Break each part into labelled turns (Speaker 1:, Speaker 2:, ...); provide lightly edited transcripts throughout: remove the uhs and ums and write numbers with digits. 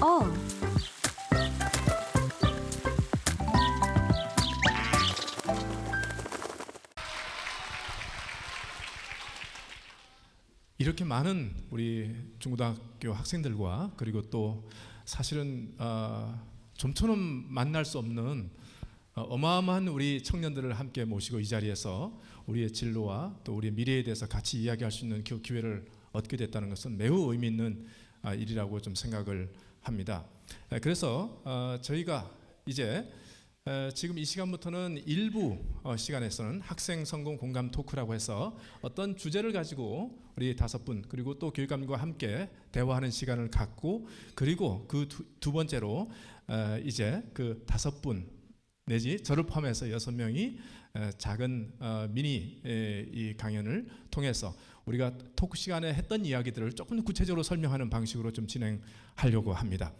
Speaker 1: 어.
Speaker 2: 이렇게 많은 우리 중고등학교 학생들과 그리고 또 사실은 좀처럼 만날 수 없는 어마어마한 우리 청년들을 함께 모시고 이 자리에서 우리의 진로와 또 우리의 미래에 대해서 같이 이야기할 수 있는 그 기회를 얻게 됐다는 것은 매우 의미 있는 일이라고 좀 생각을 합니다. 그래서 저희가 이제 지금 이 시간부터는 일부 시간에서는 학생 성공 공감 토크라고 해서 어떤 주제를 가지고 우리 5분 그리고 또 교육감과 함께 대화하는 시간을 갖고 그리고 그 두 번째로 이제 그 5분 내지 저를 포함해서 6명이 작은 미니 이 강연을 통해서 우리가 토크 시간에 했던 이야기들을 조금 구체적으로 설명하는 방식으로 좀 진행하려고 합니다.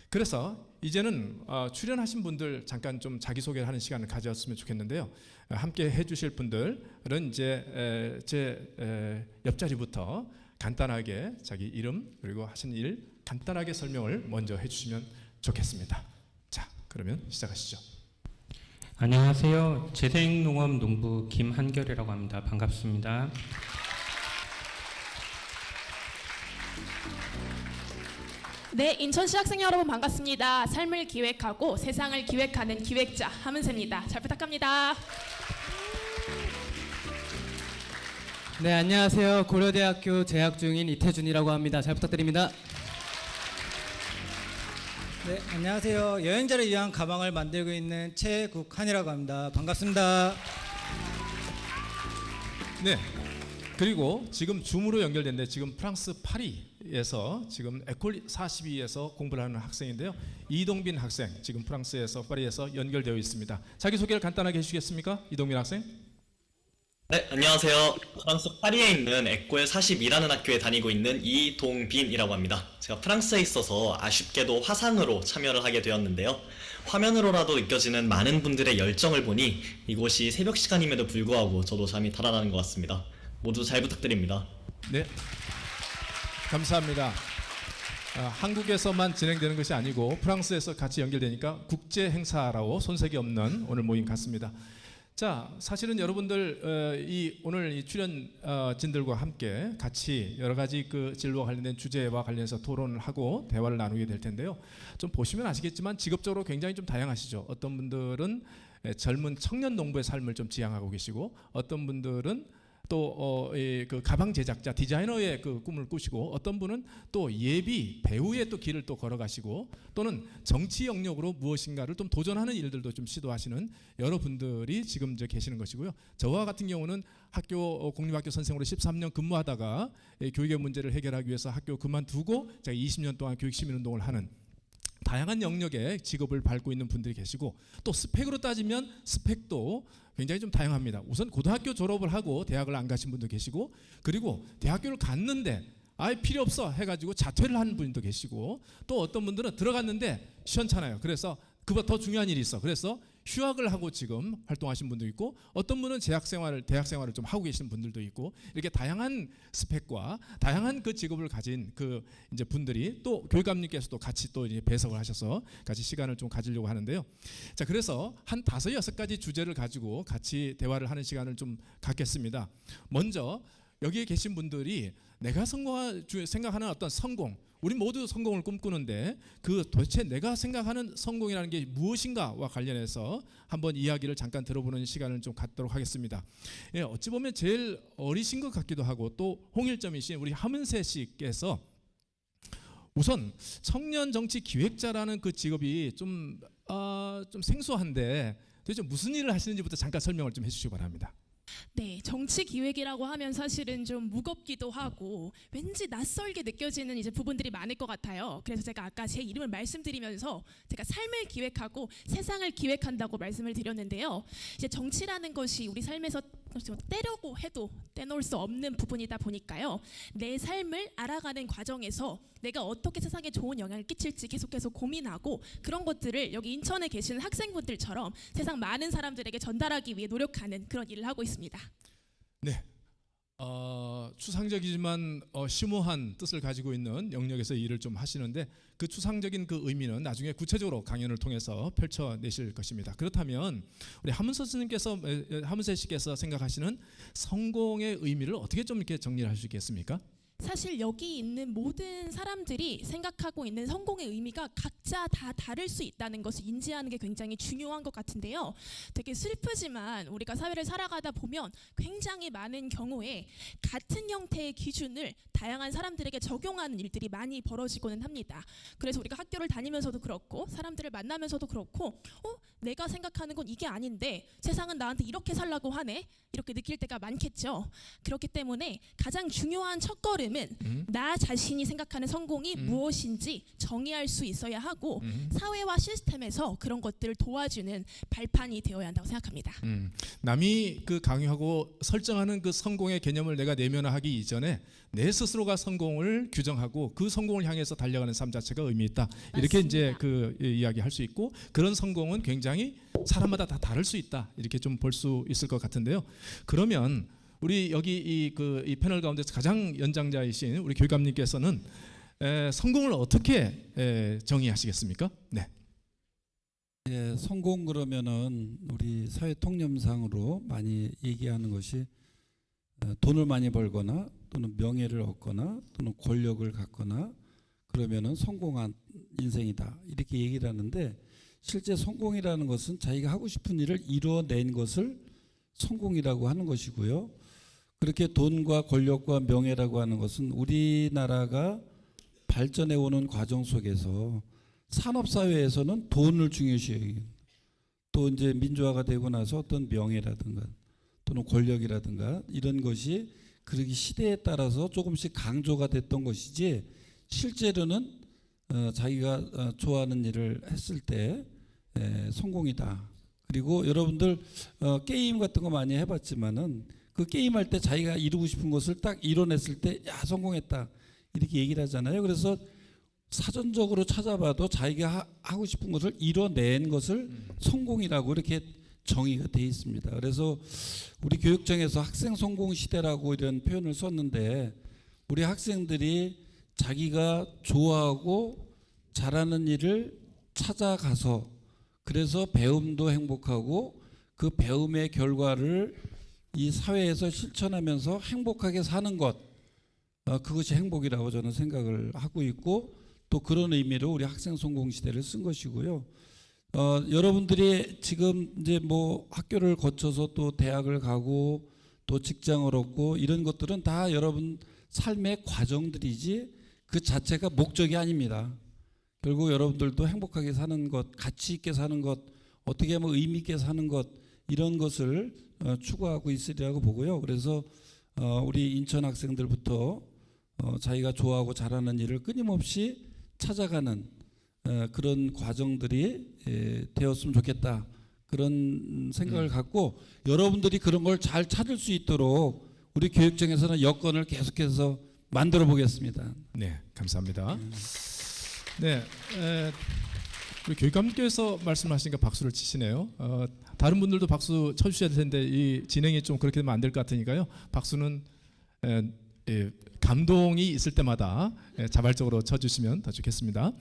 Speaker 2: 그래서 이제는 출연하신 분들 잠깐 좀 자기소개를 하는 시간을 가졌으면 좋겠는데요. 함께 해주실 분들은 이제 제 옆자리부터 간단하게 자기 이름 그리고 하신 일 간단하게 설명을 먼저 해주시면 좋겠습니다. 자, 그러면 시작하시죠.
Speaker 3: 안녕하세요. 재생농업농부 김한결이라고 합니다. 반갑습니다.
Speaker 4: 네, 인천시 학생 여러분 반갑습니다. 삶을 기획하고 세상을 기획하는 기획자 하문세입니다. 잘 부탁합니다.
Speaker 5: 네, 안녕하세요. 고려대학교 재학 중인 이태준이라고 합니다. 잘 부탁드립니다.
Speaker 6: 네, 안녕하세요. 여행자를 위한 가방을 만들고 있는 최국한이라고 합니다. 반갑습니다.
Speaker 2: 네. 그리고 지금 줌으로 연결됐는데 지금 프랑스 파리에서 지금 에콜 42에서 공부를 하는 학생인데요. 이동빈 학생 지금 프랑스에서 파리에서 연결되어 있습니다. 자기소개를 간단하게 해주시겠습니까? 이동빈 학생.
Speaker 7: 네, 안녕하세요. 프랑스 파리에 있는 에콜 42라는 학교에 다니고 있는 이동빈이라고 합니다. 제가 프랑스에 있어서 아쉽게도 화상으로 참여를 하게 되었는데요. 화면으로라도 느껴지는 많은 분들의 열정을 보니 이곳이 새벽 시간임에도 불구하고 저도 잠이 달아나는 것 같습니다. 모두 잘 부탁드립니다.
Speaker 2: 네, 감사합니다. 한국에서만 진행되는 것이 아니고 프랑스에서 같이 연결되니까 국제 행사라고 손색이 없는 오늘 모임 같습니다. 자, 사실은 여러분들 오늘 이 출연진들과 함께 같이 여러 가지 그 진로와 관련된 주제와 관련해서 토론을 하고 대화를 나누게 될 텐데요. 좀 보시면 아시겠지만 직업적으로 굉장히 좀 다양하시죠. 어떤 분들은 젊은 청년 농부의 삶을 좀 지향하고 계시고 어떤 분들은 또 그 가방 제작자 디자이너의 그 꿈을 꾸시고 어떤 분은 또 예비 배우의 또 길을 또 걸어가시고 또는 정치 영역으로 무엇인가를 좀 도전하는 일들도 좀 시도하시는 여러분들이 지금 계시는 것이고요. 저와 같은 경우는 공립학교 선생으로 13년 근무하다가 교육의 문제를 해결하기 위해서 학교 그만두고 제가 20년 동안 교육시민운동을 하는 다양한 영역의 직업을 밟고 있는 분들이 계시고 또 스펙으로 따지면 스펙도 굉장히 좀 다양합니다. 우선 고등학교 졸업을 하고 대학을 안 가신 분도 계시고 그리고 대학교를 갔는데 아예 필요 없어 해가지고 자퇴를 하는 분도 계시고 또 어떤 분들은 들어갔는데 시원찮아요. 그래서 그보다 더 중요한 일이 있어. 그래서 휴학을 하고 지금 활동하신 분도 있고 어떤 분은 대학 생활을 좀 하고 계신 분들도 있고 이렇게 다양한 스펙과 다양한 그 직업을 가진 그 이제 분들이 또 교육감님께서도 같이 또 이제 배석을 하셔서 같이 시간을 좀 가지려고 하는데요. 자, 그래서 한 5-6가지 주제를 가지고 같이 대화를 하는 시간을 좀 갖겠습니다. 먼저 여기에 계신 분들이 내가 생각하는 어떤 성공, 우리 모두 성공을 꿈꾸는데 그 도대체 내가 생각하는 성공이라는 게 무엇인가와 관련해서 한번 이야기를 잠깐 들어보는 시간을 좀 갖도록 하겠습니다. 예, 어찌 보면 제일 어리신 것 같기도 하고 또 홍일점이신 우리 하문세 씨께서 우선 청년 정치 기획자라는 그 직업이 좀 생소한데 도대체 무슨 일을 하시는지부터 잠깐 설명을 좀 해주시기 바랍니다.
Speaker 4: 네, 정치 기획이라고 하면 사실은 좀 무겁기도 하고 왠지 낯설게 느껴지는 이제 부분들이 많을 것 같아요. 그래서 제가 아까 제 이름을 말씀드리면서 제가 삶을 기획하고 세상을 기획한다고 말씀을 드렸는데요. 이제 정치라는 것이 우리 삶에서 떼려고 해도 떼놓을 수 없는 부분이다 보니까요. 내 삶을 알아가는 과정에서 내가 어떻게 세상에 좋은 영향을 끼칠지 계속해서 고민하고 그런 것들을 여기 인천에 계시는 학생분들처럼 세상 많은 사람들에게 전달하기 위해 노력하는 그런 일을 하고 있습니다.
Speaker 2: 네, 추상적이지만 심오한 뜻을 가지고 있는 영역에서 일을 좀 하시는데 그 추상적인 그 의미는 나중에 구체적으로 강연을 통해서 펼쳐내실 것입니다. 그렇다면 우리 하문세 씨께서 생각하시는 성공의 의미를 어떻게 좀 이렇게 정리를 할 수 있겠습니까?
Speaker 4: 사실 여기 있는 모든 사람들이 생각하고 있는 성공의 의미가 각자 다 다를 수 있다는 것을 인지하는 게 굉장히 중요한 것 같은데요. 되게 슬프지만 우리가 사회를 살아가다 보면 굉장히 많은 경우에 같은 형태의 기준을 다양한 사람들에게 적용하는 일들이 많이 벌어지고는 합니다. 그래서 우리가 학교를 다니면서도 그렇고 사람들을 만나면서도 그렇고 내가 생각하는 건 이게 아닌데 세상은 나한테 이렇게 살라고 하네? 이렇게 느낄 때가 많겠죠. 그렇기 때문에 가장 중요한 첫걸음은 나 자신이 생각하는 성공이 무엇인지 정의할 수 있어야 하고 사회와 시스템에서 그런 것들을 도와주는 발판이 되어야 한다고 생각합니다.
Speaker 2: 남이 그 강요하고 설정하는 그 성공의 개념을 내가 내면화하기 이전에 내 스스로가 성공을 규정하고 그 성공을 향해서 달려가는 삶 자체가 의미 있다. 이렇게
Speaker 4: 맞습니다.
Speaker 2: 이제 그 이야기할 수 있고 그런 성공은 굉장히 사람마다 다 다를 수 있다. 이렇게 좀 볼 수 있을 것 같은데요. 그러면 우리 여기 이 패널 가운데서 가장 연장자이신 우리 교육감님께서는 성공을 어떻게 정의하시겠습니까? 네.
Speaker 1: 예, 성공 그러면은 우리 사회 통념상으로 많이 얘기하는 것이 돈을 많이 벌거나 또는 명예를 얻거나 또는 권력을 갖거나 그러면은 성공한 인생이다 이렇게 얘기를 하는데 실제 성공이라는 것은 자기가 하고 싶은 일을 이뤄낸 것을 성공이라고 하는 것이고요. 그렇게 돈과 권력과 명예라고 하는 것은 우리나라가 발전해 오는 과정 속에서 산업사회에서는 돈을 중요시 여기고 또 이제 민주화가 되고 나서 어떤 명예라든가 또는 권력이라든가 이런 것이 그러기 시대에 따라서 조금씩 강조가 됐던 것이지 실제로는 자기가 좋아하는 일을 했을 때 성공이다. 그리고 여러분들 게임 같은 거 많이 해봤지만은 그 게임할 때 자기가 이루고 싶은 것을 딱 이뤄냈을 때 야 성공했다 이렇게 얘기를 하잖아요. 그래서 사전적으로 찾아봐도 자기가 하고 싶은 것을 이뤄낸 것을 성공이라고 이렇게 정의가 돼 있습니다. 그래서 우리 교육청에서 학생 성공 시대라고 이런 표현을 썼는데 우리 학생들이 자기가 좋아하고 잘하는 일을 찾아가서 그래서 배움도 행복하고 그 배움의 결과를 이 사회에서 실천하면서 행복하게 사는 것 그것이 행복이라고 저는 생각을 하고 있고 또 그런 의미로 우리 학생 성공 시대를 쓴 것이고요. 여러분들이 지금 이제 뭐 학교를 거쳐서 또 대학을 가고 또 직장을 얻고 이런 것들은 다 여러분 삶의 과정들이지 그 자체가 목적이 아닙니다. 결국 여러분들도 행복하게 사는 것, 가치 있게 사는 것, 어떻게 하면 의미 있게 사는 것 이런 것을 추구하고 있으리라고 보고요. 그래서 우리 인천 학생들부터 자기가 좋아하고 잘하는 일을 끊임없이 찾아가는 그런 과정들이 되었으면 좋겠다. 그런 생각을 갖고 여러분들이 그런 걸 잘 찾을 수 있도록 우리 교육청에서는 여건을 계속해서 만들어 보겠습니다.
Speaker 2: 네, 감사합니다. 네, 우리 교육감님께서 말씀하시니까 박수를 치시네요. 다른 분들도 박수 쳐주셔야 될 텐데 이 진행이 좀 그렇게 되면 안 될 것 같으니까요. 박수는 감동이 있을 때마다 자발적으로 쳐주시면 더 좋겠습니다.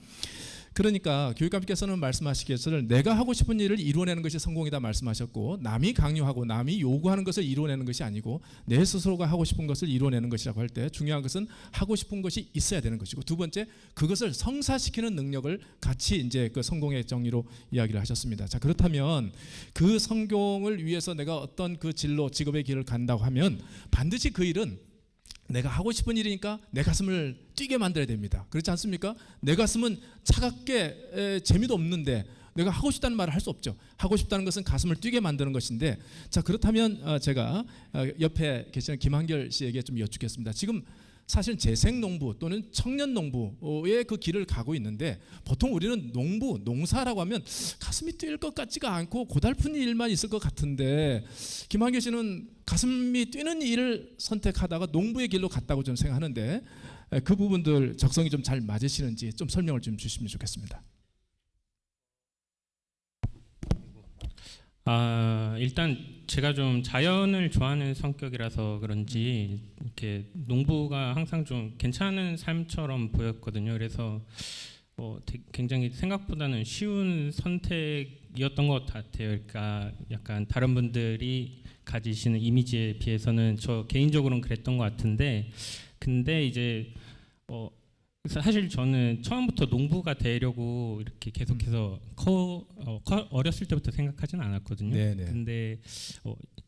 Speaker 2: 그러니까 교육감님께서는 말씀하시기를 내가 하고 싶은 일을 이루어내는 것이 성공이다 말씀하셨고 남이 강요하고 남이 요구하는 것을 이루어내는 것이 아니고 내 스스로가 하고 싶은 것을 이루어내는 것이라고 할 때 중요한 것은 하고 싶은 것이 있어야 되는 것이고 두 번째 그것을 성사시키는 능력을 같이 이제 그 성공의 정의로 이야기를 하셨습니다. 자 그렇다면 그 성공을 위해서 내가 어떤 그 진로 직업의 길을 간다고 하면 반드시 그 일은 내가 하고 싶은 일이니까 내 가슴을 뛰게 만들어야 됩니다. 그렇지 않습니까? 내 가슴은 차갑게 재미도 없는데 내가 하고 싶다는 말을 할 수 없죠. 하고 싶다는 것은 가슴을 뛰게 만드는 것인데 자 그렇다면 제가 옆에 계시는 김한결 씨에게 좀 여쭙겠습니다. 지금 사실 재생농부 또는 청년농부의 그 길을 가고 있는데 보통 우리는 농부, 농사라고 하면 가슴이 뛰일 것 같지가 않고 고달픈 일만 있을 것 같은데 김한결 씨는 가슴이 뛰는 일을 선택하다가 농부의 길로 갔다고 저는 생각하는데 그 부분들 적성이 좀 잘 맞으시는지 좀 설명을 좀 주시면 좋겠습니다.
Speaker 3: 일단 제가 좀 자연을 좋아하는 성격이라서 그런지 이렇게 농부가 항상 좀 괜찮은 삶처럼 보였거든요. 그래서 굉장히 생각보다는 쉬운 선택이었던 것 같아요. 그러니까 약간 다른 분들이 가지시는 이미지에 비해서는 저 개인적으로는 그랬던 것 같은데, 근데 이제 사실 저는 처음부터 농부가 되려고 이렇게 계속해서 어렸을 때부터 생각하지는 않았거든요.
Speaker 2: 네네.
Speaker 3: 근데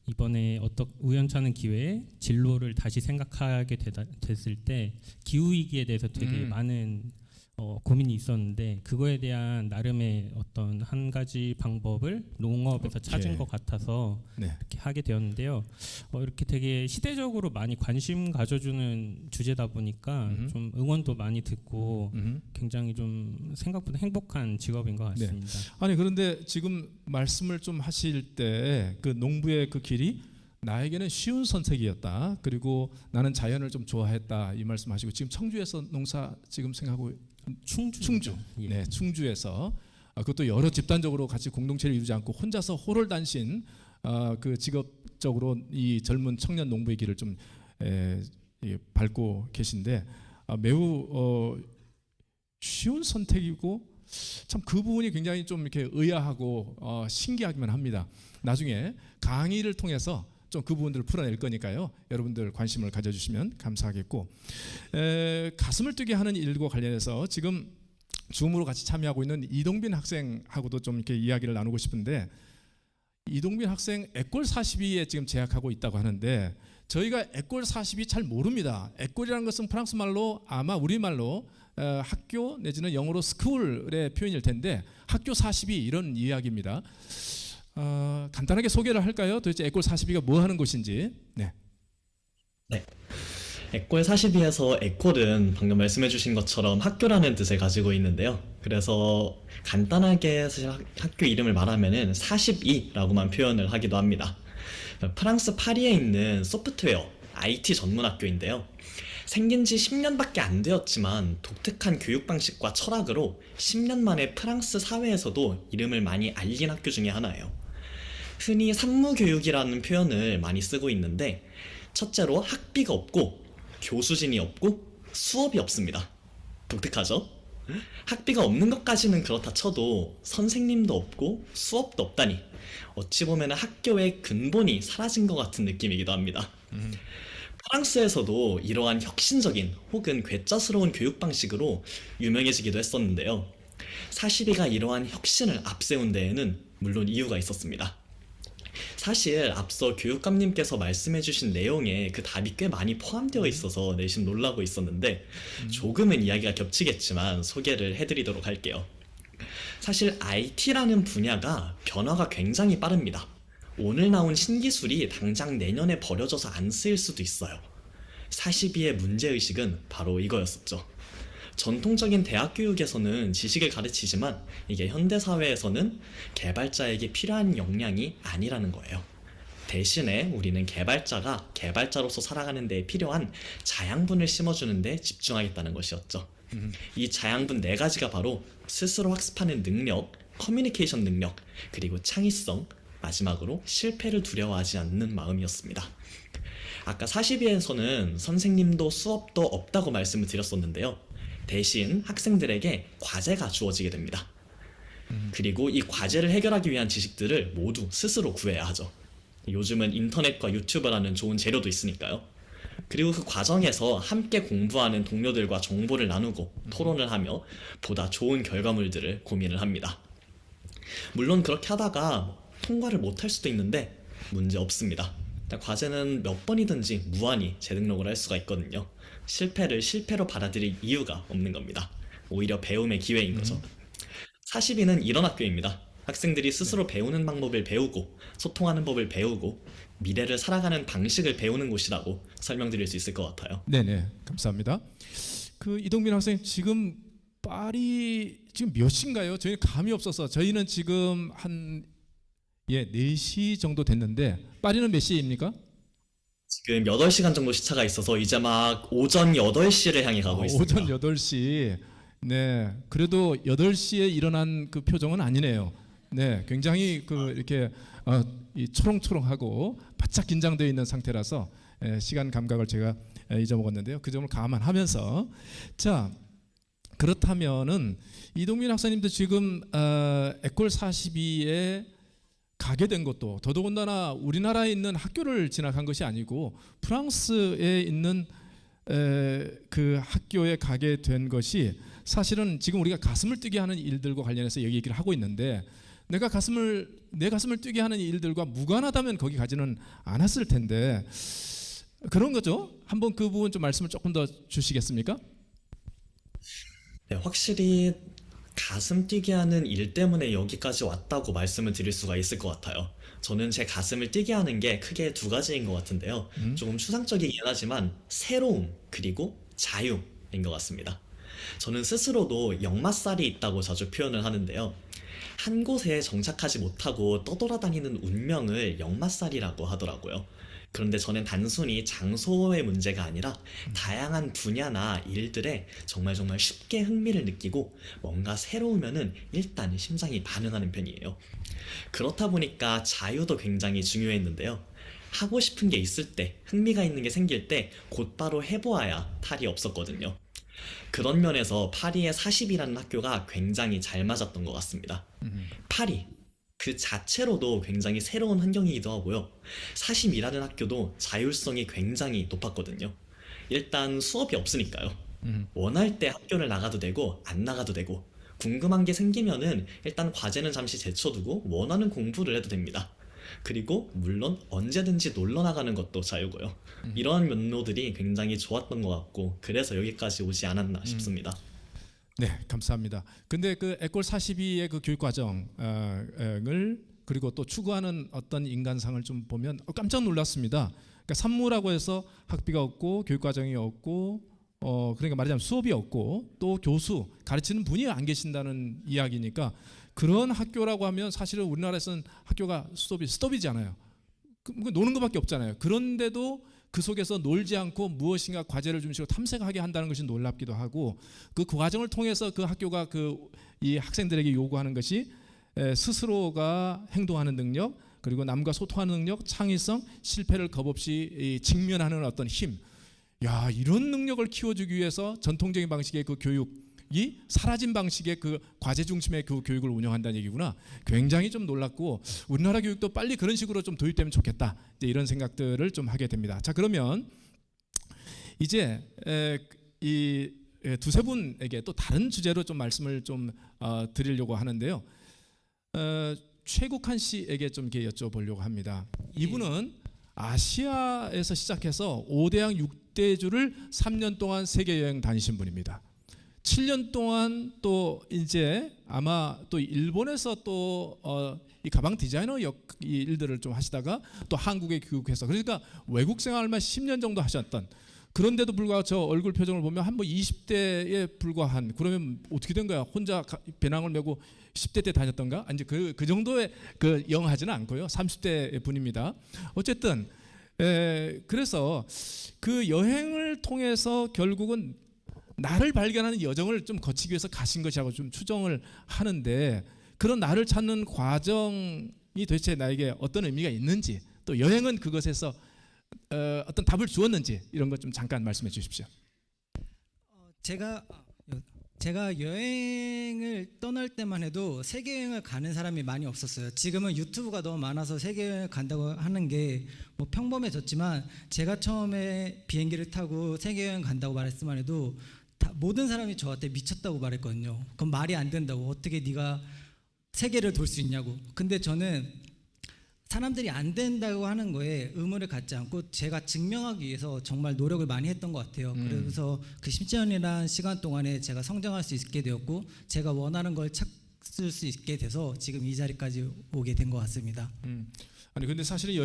Speaker 3: 이번에 우연찮은 기회에 진로를 다시 생각하게 됐을 때 기후 위기에 대해서 되게 많은 고민이 있었는데, 그거에 대한 나름의 어떤 한 가지 방법을 농업에서 찾은 것 같아서
Speaker 2: 네.
Speaker 3: 이렇게 하게 되었는데요. 이렇게 되게 시대적으로 많이 관심 가져주는 주제다 보니까 좀 응원도 많이 듣고 굉장히 좀 생각보다 행복한 직업인 것
Speaker 2: 네.
Speaker 3: 같습니다.
Speaker 2: 아니 그런데 지금 말씀을 좀 하실 때 그 농부의 그 길이 나에게는 쉬운 선택이었다. 그리고 나는 자연을 좀 좋아했다. 이 말씀하시고 지금 청주에서 농사 지금 생각하고 충주.
Speaker 3: 예.
Speaker 2: 네, 충주에서 그것도 여러 집단적으로 같이 공동체를 이루지 않고 혼자서 호롤단신 그 직업적으로 이 젊은 청년 농부의 길을 좀 밟고 계신데 매우 쉬운 선택이고 참 그 부분이 굉장히 좀 이렇게 의아하고 신기하기만 합니다. 나중에 강의를 통해서 좀 그 부분들을 풀어낼 거니까요. 여러분들 관심을 가져주시면 감사하겠고, 가슴을 뛰게 하는 일과 관련해서 지금 줌으로 같이 참여하고 있는 이동빈 학생하고도 좀 이렇게 이야기를 나누고 싶은데, 이동빈 학생 에꼴 42에 지금 재학하고 있다고 하는데 저희가 에꼴 42 잘 모릅니다. 에꼴이라는 것은 프랑스 말로 아마 우리말로 학교 내지는 영어로 스쿨의 표현일 텐데 학교 42 이런 이야기입니다. 간단하게 소개를 할까요? 도대체 에꼴 42가 뭐 하는 곳인지. 네.
Speaker 7: 에꼴 42에서 에꼴은 방금 말씀해 주신 것처럼 학교라는 뜻을 가지고 있는데요. 그래서 간단하게 사실 학교 이름을 말하면은 42라고만 표현을 하기도 합니다. 프랑스 파리에 있는 소프트웨어 IT 전문 학교인데요. 생긴 지 10년밖에 안 되었지만 독특한 교육 방식과 철학으로 10년 만에 프랑스 사회에서도 이름을 많이 알린 학교 중에 하나예요. 흔히 산무교육이라는 표현을 많이 쓰고 있는데, 첫째로 학비가 없고 교수진이 없고 수업이 없습니다. 독특하죠? 학비가 없는 것까지는 그렇다 쳐도 선생님도 없고 수업도 없다니 어찌 보면 학교의 근본이 사라진 것 같은 느낌이기도 합니다. 프랑스에서도 이러한 혁신적인 혹은 괴짜스러운 교육 방식으로 유명해지기도 했었는데요. 42가 이러한 혁신을 앞세운 데에는 물론 이유가 있었습니다. 사실 앞서 교육감님께서 말씀해주신 내용에 그 답이 꽤 많이 포함되어 있어서 내심 놀라고 있었는데, 조금은 이야기가 겹치겠지만 소개를 해드리도록 할게요. 사실 IT라는 분야가 변화가 굉장히 빠릅니다. 오늘 나온 신기술이 당장 내년에 버려져서 안 쓰일 수도 있어요. 42의 문제의식은 바로 이거였었죠. 전통적인 대학 교육에서는 지식을 가르치지만 이게 현대사회에서는 개발자에게 필요한 역량이 아니라는 거예요. 대신에 우리는 개발자가 개발자로서 살아가는 데 필요한 자양분을 심어주는 데 집중하겠다는 것이었죠. 이 자양분 4가지가 바로 스스로 학습하는 능력, 커뮤니케이션 능력, 그리고 창의성, 마지막으로 실패를 두려워하지 않는 마음이었습니다. 아까 42에서는 선생님도 수업도 없다고 말씀을 드렸었는데요. 대신 학생들에게 과제가 주어지게 됩니다. 그리고 이 과제를 해결하기 위한 지식들을 모두 스스로 구해야 하죠. 요즘은 인터넷과 유튜브라는 좋은 재료도 있으니까요. 그리고 그 과정에서 함께 공부하는 동료들과 정보를 나누고 토론을 하며 보다 좋은 결과물들을 고민을 합니다. 물론 그렇게 하다가 통과를 못할 수도 있는데 문제 없습니다. 과제는 몇 번이든지 무한히 재등록을 할 수가 있거든요. 실패를 실패로 받아들일 이유가 없는 겁니다. 오히려 배움의 기회인 거죠. 42는 이런 학교입니다. 학생들이 스스로 배우는 방법을 배우고 소통하는 법을 배우고 미래를 살아가는 방식을 배우는 곳이라고 설명드릴 수 있을 것 같아요.
Speaker 2: 네네, 감사합니다. 그 이동빈 학생 지금 파리 지금 몇 시인가요? 저희는 감이 없어서 저희는 지금 한 4시 정도 됐는데 파리는 몇 시입니까?
Speaker 7: 지금 8시간 정도 시차가 있어서 이제 막 오전 8시를 향해 가고 있습니다.
Speaker 2: 오전 8시. 네, 그래도 8시에 일어난 그 표정은 아니네요. 네, 굉장히 그 이렇게 이 초롱초롱하고 바짝 긴장되어 있는 상태라서 시간 감각을 제가 잊어먹었는데요. 그 점을 감안하면서 자 그렇다면은 이동민 학사님도 지금 에콜 42에 가게 된 것도 더더군다나 우리나라에 있는 학교를 진학한 것이 아니고 프랑스에 있는 그 학교에 가게 된 것이 사실은 지금 우리가 가슴을 뛰게 하는 일들과 관련해서 여기 얘기를 하고 있는데 내 가슴을 뛰게 하는 일들과 무관하다면 거기 가지는 않았을 텐데 그런 거죠. 한번 그 부분 좀 말씀을 조금 더 주시겠습니까?
Speaker 7: 네, 확실히 가슴 뛰게 하는 일 때문에 여기까지 왔다고 말씀을 드릴 수가 있을 것 같아요. 저는 제 가슴을 뛰게 하는 게 크게 두 가지인 것 같은데요. 조금 추상적이긴 하지만 새로움 그리고 자유인 것 같습니다. 저는 스스로도 역마살이 있다고 자주 표현을 하는데요. 한 곳에 정착하지 못하고 떠돌아다니는 운명을 역마살이라고 하더라고요. 그런데 저는 단순히 장소의 문제가 아니라 다양한 분야나 일들에 정말 쉽게 흥미를 느끼고 뭔가 새로우면은 일단 심장이 반응하는 편이에요. 그렇다 보니까 자유도 굉장히 중요했는데요. 하고 싶은 게 있을 때, 흥미가 있는 게 생길 때 곧바로 해보아야 탈이 없었거든요. 그런 면에서 파리의 40이라는 학교가 굉장히 잘 맞았던 것 같습니다. 파리 그 자체로도 굉장히 새로운 환경이기도 하고요. 40이라는 학교도 자율성이 굉장히 높았거든요. 일단 수업이 없으니까요. 원할 때 학교를 나가도 되고 안 나가도 되고 궁금한 게 생기면은 일단 과제는 잠시 제쳐두고 원하는 공부를 해도 됩니다. 그리고 물론 언제든지 놀러 나가는 것도 자유고요. 이러한 면모들이 굉장히 좋았던 것 같고 그래서 여기까지 오지 않았나 싶습니다.
Speaker 2: 네, 감사합니다. 근데 그 에콜 42의 그 교육 과정을 그리고 또 추구하는 어떤 인간상을 좀 보면 깜짝 놀랐습니다. 그러니까 산무라고 해서 학비가 없고 교육 과정이 없고 그러니까 말하자면 수업이 없고 또 교수 가르치는 분이 안 계신다는 이야기니까 그런 학교라고 하면 사실은 우리나라에서는 학교가 스톱이잖아요. 노는 것밖에 없잖아요. 그런데도 그 속에서 놀지 않고 무엇인가 과제를 좀 식으로 탐색하게 한다는 것이 놀랍기도 하고 그 과정을 통해서 그 학교가 이 학생들에게 요구하는 것이 스스로가 행동하는 능력 그리고 남과 소통하는 능력, 창의성, 실패를 겁없이 직면하는 어떤 힘. 야, 이런 능력을 키워주기 위해서 전통적인 방식의 그 교육이 사라진 방식의 그 과제 중심의 그 교육을 운영한다는 얘기구나. 굉장히 좀 놀랐고 우리나라 교육도 빨리 그런 식으로 좀 도입되면 좋겠다. 이제 이런 생각들을 좀 하게 됩니다. 자, 그러면 이제 이 두세 분에게 또 다른 주제로 좀 말씀을 좀 드리려고 하는데요. 최국한 씨에게 좀 이렇게 여쭤보려고 합니다. 이분은 아시아에서 시작해서 5대양 6대주를 3년 동안 세계 여행 다니신 분입니다. 7년 동안 또 이제 아마 또 일본에서 또 이 가방 디자이너 이 일들을 좀 하시다가 또 한국에 귀국해서 그러니까 외국 생활만 10년 정도 하셨던 그런데도 불구하고 저 얼굴 표정을 보면 한 뭐 20대에 불과한 그러면 어떻게 된 거야? 혼자 배낭을 메고 10대 때 다녔던가? 아니 그 정도의 그 영하지는 않고요. 30대 분입니다. 어쨌든 그래서 그 여행을 통해서 결국은 나를 발견하는 여정을 좀 거치기 위해서 가신 것이라고 좀 추정을 하는데 그런 나를 찾는 과정이 도대체 나에게 어떤 의미가 있는지 또 여행은 그것에서 어떤 답을 주었는지 이런 것 좀 잠깐 말씀해 주십시오.
Speaker 6: 제가 여행을 떠날 때만 해도 세계 여행을 가는 사람이 많이 없었어요. 지금은 유튜브가 너무 많아서 세계 여행을 간다고 하는 게 뭐 평범해졌지만 제가 처음에 비행기를 타고 세계 여행 간다고 말했으만 해도 모든 사람이 저한테 미쳤다고 말했거든요. 그건 말이 안 된다고. 어떻게 네가 세계를 돌 수 있냐고. 근데 저는 사람들이 안 된다고 하는 거에 의무를 갖지 않고 제가 증명하기 위해서 정말 노력을 많이 했던 것 같아요. 그래서 그 10년이라는 시간 동안에 제가 성장할 수 있게 되었고 제가 원하는 걸 찾을 수 있게 돼서 지금 이 자리까지 오게 된 것 같습니다.
Speaker 2: 아니 근데 사실은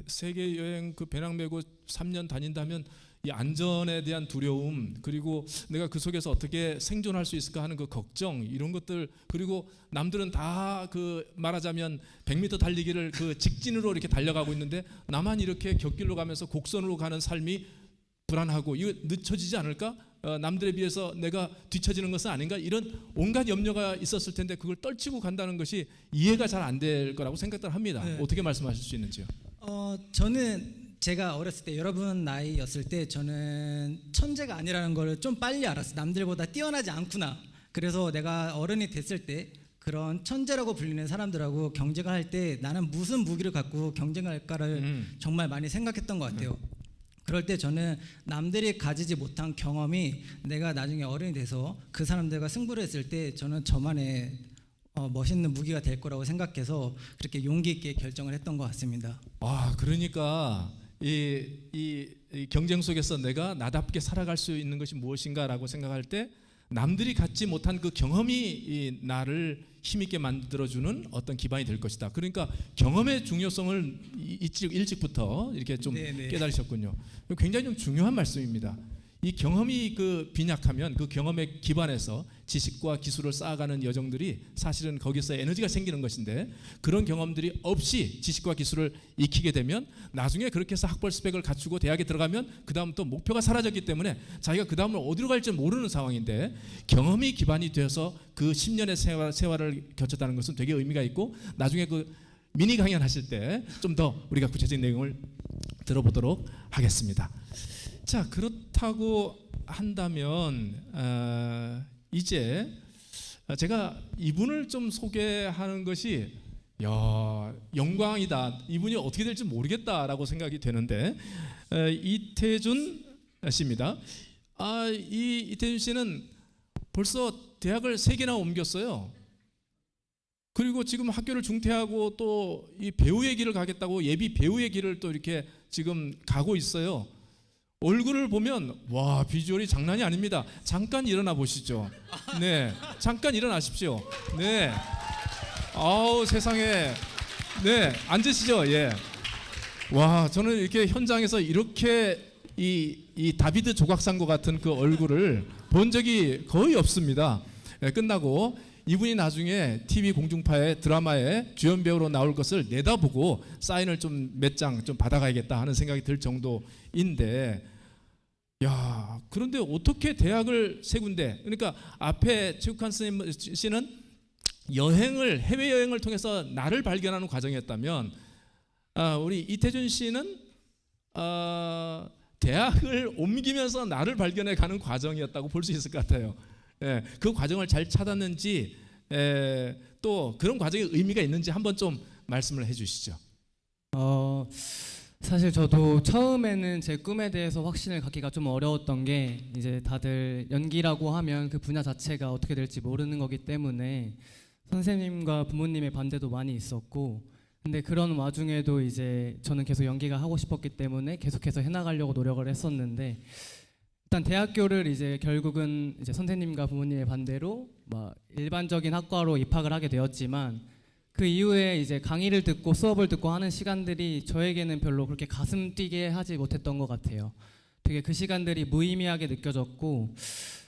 Speaker 2: 세계 여행 그 배낭 메고 3년 다닌다면 이 안전에 대한 두려움 그리고 내가 그 속에서 어떻게 생존할 수 있을까 하는 그 걱정 이런 것들 그리고 남들은 다 그 말하자면 100m 달리기를 그 직진으로 이렇게 달려가고 있는데 나만 이렇게 곁길로 가면서 곡선으로 가는 삶이 불안하고 이거 늦춰지지 않을까 남들에 비해서 내가 뒤처지는 것은 아닌가 이런 온갖 염려가 있었을 텐데 그걸 떨치고 간다는 것이 이해가 잘 안 될 거라고 생각을 합니다.
Speaker 6: 네.
Speaker 2: 어떻게 말씀하실 수 있는지요?
Speaker 6: 저는 제가 어렸을 때 여러분 나이였을 때 저는 천재가 아니라는 걸 좀 빨리 알았어요. 남들보다 뛰어나지 않구나. 그래서 내가 어른이 됐을 때 그런 천재라고 불리는 사람들하고 경쟁을 할 때 나는 무슨 무기를 갖고 경쟁할까를 정말 많이 생각했던 것 같아요. 그럴 때 저는 남들이 가지지 못한 경험이 내가 나중에 어른이 돼서 그 사람들과 승부를 했을 때 저는 저만의 멋있는 무기가 될 거라고 생각해서 그렇게 용기 있게 결정을 했던 것 같습니다.
Speaker 2: 그러니까 이 경쟁 속에서 내가 나답게 살아갈 수 있는 것이 무엇인가라고 생각할 때 남들이 갖지 못한 그 경험이 이 나를 힘있게 만들어주는 어떤 기반이 될 것이다. 그러니까 경험의 중요성을 일찍부터 이렇게 좀
Speaker 6: 네네.
Speaker 2: 깨달으셨군요. 굉장히 좀 중요한 말씀입니다. 이 경험이 빈약하면 그 경험에 기반해서 지식과 기술을 쌓아가는 여정들이 사실은 거기서 에너지가 생기는 것인데 그런 경험들이 없이 지식과 기술을 익히게 되면 나중에 그렇게 해서 학벌 스펙을 갖추고 대학에 들어가면 그 다음 또 목표가 사라졌기 때문에 자기가 그 다음을 어디로 갈지 모르는 상황인데 경험이 기반이 되어서 그 10년의 세월을 겪었다는 것은 되게 의미가 있고 나중에 그 미니 강연 하실 때 좀 더 우리가 구체적인 내용을 들어보도록 하겠습니다. 자, 그렇다고 한다면 이제 제가 이분을 좀 소개하는 것이 영광이다. 이분이 어떻게 될지 모르겠다라고 생각이 되는데 이태준 씨입니다. 이 이태준 씨는 벌써 대학을 3개나 옮겼어요. 그리고 지금 학교를 중퇴하고 또 이 배우의 길을 가겠다고 예비 배우의 길을 또 이렇게 지금 가고 있어요. 얼굴을 보면 와, 비주얼이 장난이 아닙니다. 잠깐 일어나 보시죠. 네, 잠깐 일어나십시오. 네, 아우 세상에. 네, 앉으시죠. 예. 와, 저는 이렇게 현장에서 이렇게 이 다비드 조각상과 같은 그 얼굴을 본 적이 거의 없습니다. 예, 끝나고 이분이 나중에 TV 공중파의 드라마에 주연 배우로 나올 것을 내다보고 사인을 좀 몇 장 좀 받아가야겠다 하는 생각이 들 정도인데, 야, 그런데 어떻게 대학을 3군데, 그러니까 앞에 최국환 씨는 해외 여행을 통해서 나를 발견하는 과정이었다면, 우리 이태준 씨는 대학을 옮기면서 나를 발견해 가는 과정이었다고 볼 수 있을 것 같아요. 예, 그 과정을 잘 찾았는지, 또 그런 과정에 의미가 있는지 한번 좀 말씀을 해주시죠.
Speaker 5: 사실 저도 처음에는 제 꿈에 대해서 확신을 갖기가 좀 어려웠던 게, 이제 다들 연기라고 하면 그 분야 자체가 어떻게 될지 모르는 거기 때문에 선생님과 부모님의 반대도 많이 있었고, 근데 그런 와중에도 이제 저는 계속 연기가 하고 싶었기 때문에 계속해서 해나가려고 노력을 했었는데, 일단 대학교를 이제 결국은 이제 선생님과 부모님의 반대로 막 일반적인 학과로 입학을 하게 되었지만, 그 이후에 이제 강의를 듣고 수업을 듣고 하는 시간들이 저에게는 별로 그렇게 가슴 뛰게 하지 못했던 것 같아요. 되게 그 시간들이 무의미하게 느껴졌고,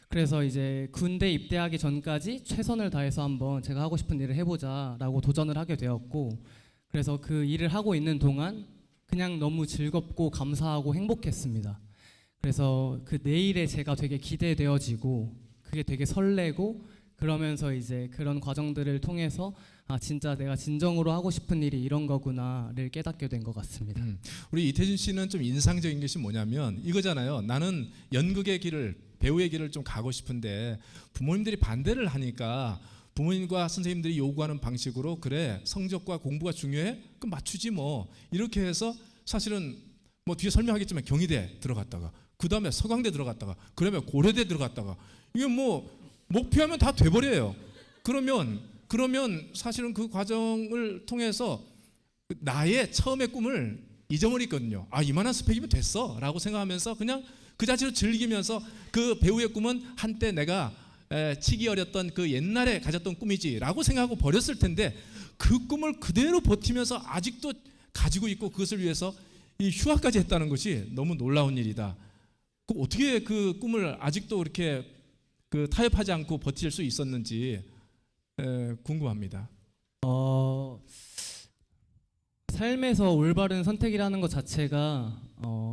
Speaker 5: 그래서 이제 군대 입대하기 전까지 최선을 다해서 한번 제가 하고 싶은 일을 해보자라고 도전을 하게 되었고, 그래서 그 일을 하고 있는 동안 그냥 너무 즐겁고 감사하고 행복했습니다. 그래서 그 내일에 제가 되게 기대되어지고 그게 되게 설레고, 그러면서 이제 그런 과정들을 통해서 진짜 내가 진정으로 하고 싶은 일이 이런 거구나를 깨닫게 된 것 같습니다.
Speaker 2: 우리 이태준 씨는 좀 인상적인 것이 뭐냐면 이거잖아요. 나는 연극의 길을, 배우의 길을 좀 가고 싶은데 부모님들이 반대를 하니까 부모님과 선생님들이 요구하는 방식으로, 그래 성적과 공부가 중요해? 그럼 맞추지 뭐, 이렇게 해서 사실은 뭐 뒤에 설명하겠지만 경희대 들어갔다가 그 다음에 서강대 들어갔다가 그러면 고려대 들어갔다가, 이게 뭐 목표하면 다 돼버려요. 그러면 사실은 그 과정을 통해서 나의 처음의 꿈을 잊어버리거든요. 이만한 스펙이면 됐어 라고 생각하면서 그냥 그 자체로 즐기면서, 그 배우의 꿈은 한때 내가 치기 어렸던 그 옛날에 가졌던 꿈이지 라고 생각하고 버렸을 텐데, 그 꿈을 그대로 버티면서 아직도 가지고 있고 그것을 위해서 이 휴학까지 했다는 것이 너무 놀라운 일이다. 어떻게 그 꿈을 아직도 이렇게 타협하지 않고 버틸 수 있었는지 궁금합니다.
Speaker 5: 삶에서 올바른 선택이라는 것 자체가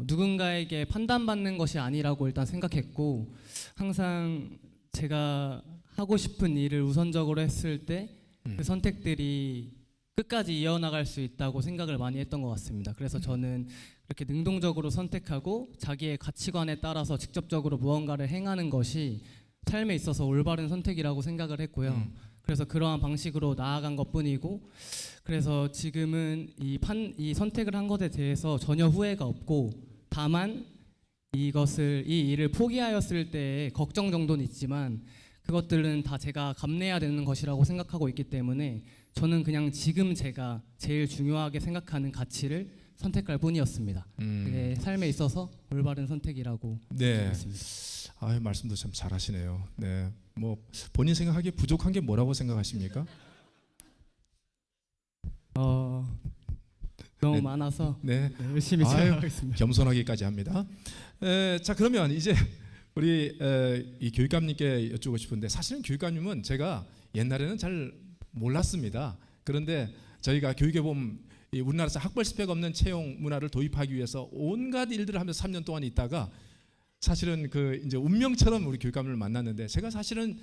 Speaker 5: 누군가에게 판단받는 것이 아니라고 일단 생각했고, 항상 제가 하고 싶은 일을 우선적으로 했을 때 그 선택들이 끝까지 이어나갈 수 있다고 생각을 많이 했던 것 같습니다. 그래서 저는 이렇게 능동적으로 선택하고 자기의 가치관에 따라서 직접적으로 무언가를 행하는 것이 삶에 있어서 올바른 선택이라고 생각을 했고요. 그래서 그러한 방식으로 나아간 것뿐이고, 그래서 지금은 이 선택을 한 것에 대해서 전혀 후회가 없고, 다만 이 일을 포기하였을 때의 걱정 정도는 있지만 그것들은 다 제가 감내해야 되는 것이라고 생각하고 있기 때문에 저는 그냥 지금 제가 제일 중요하게 생각하는 가치를 선택할 뿐이었습니다. 그게 삶에 있어서 올바른 선택이라고
Speaker 2: 네.
Speaker 5: 생각했습니다.
Speaker 2: 아, 말씀도 참 잘하시네요. 네, 뭐 본인 생각하기에 부족한 게 뭐라고 생각하십니까?
Speaker 5: 너무
Speaker 2: 네.
Speaker 5: 많아서
Speaker 2: 네,
Speaker 5: 열심히
Speaker 2: 아유,
Speaker 5: 생각하겠습니다.
Speaker 2: 겸손하기까지 합니다. 자, 그러면 이제 우리 이 교육감님께 여쭈고 싶은데, 사실은 교육감님은 제가 옛날에는 잘 몰랐습니다. 그런데 저희가 교육에 보면 이 우리나라에서 학벌 스펙 없는 채용 문화를 도입하기 위해서 온갖 일들을 하면서 3년 동안 있다가 사실은 그 이제 운명처럼 우리 교육감님을 만났는데, 제가 사실은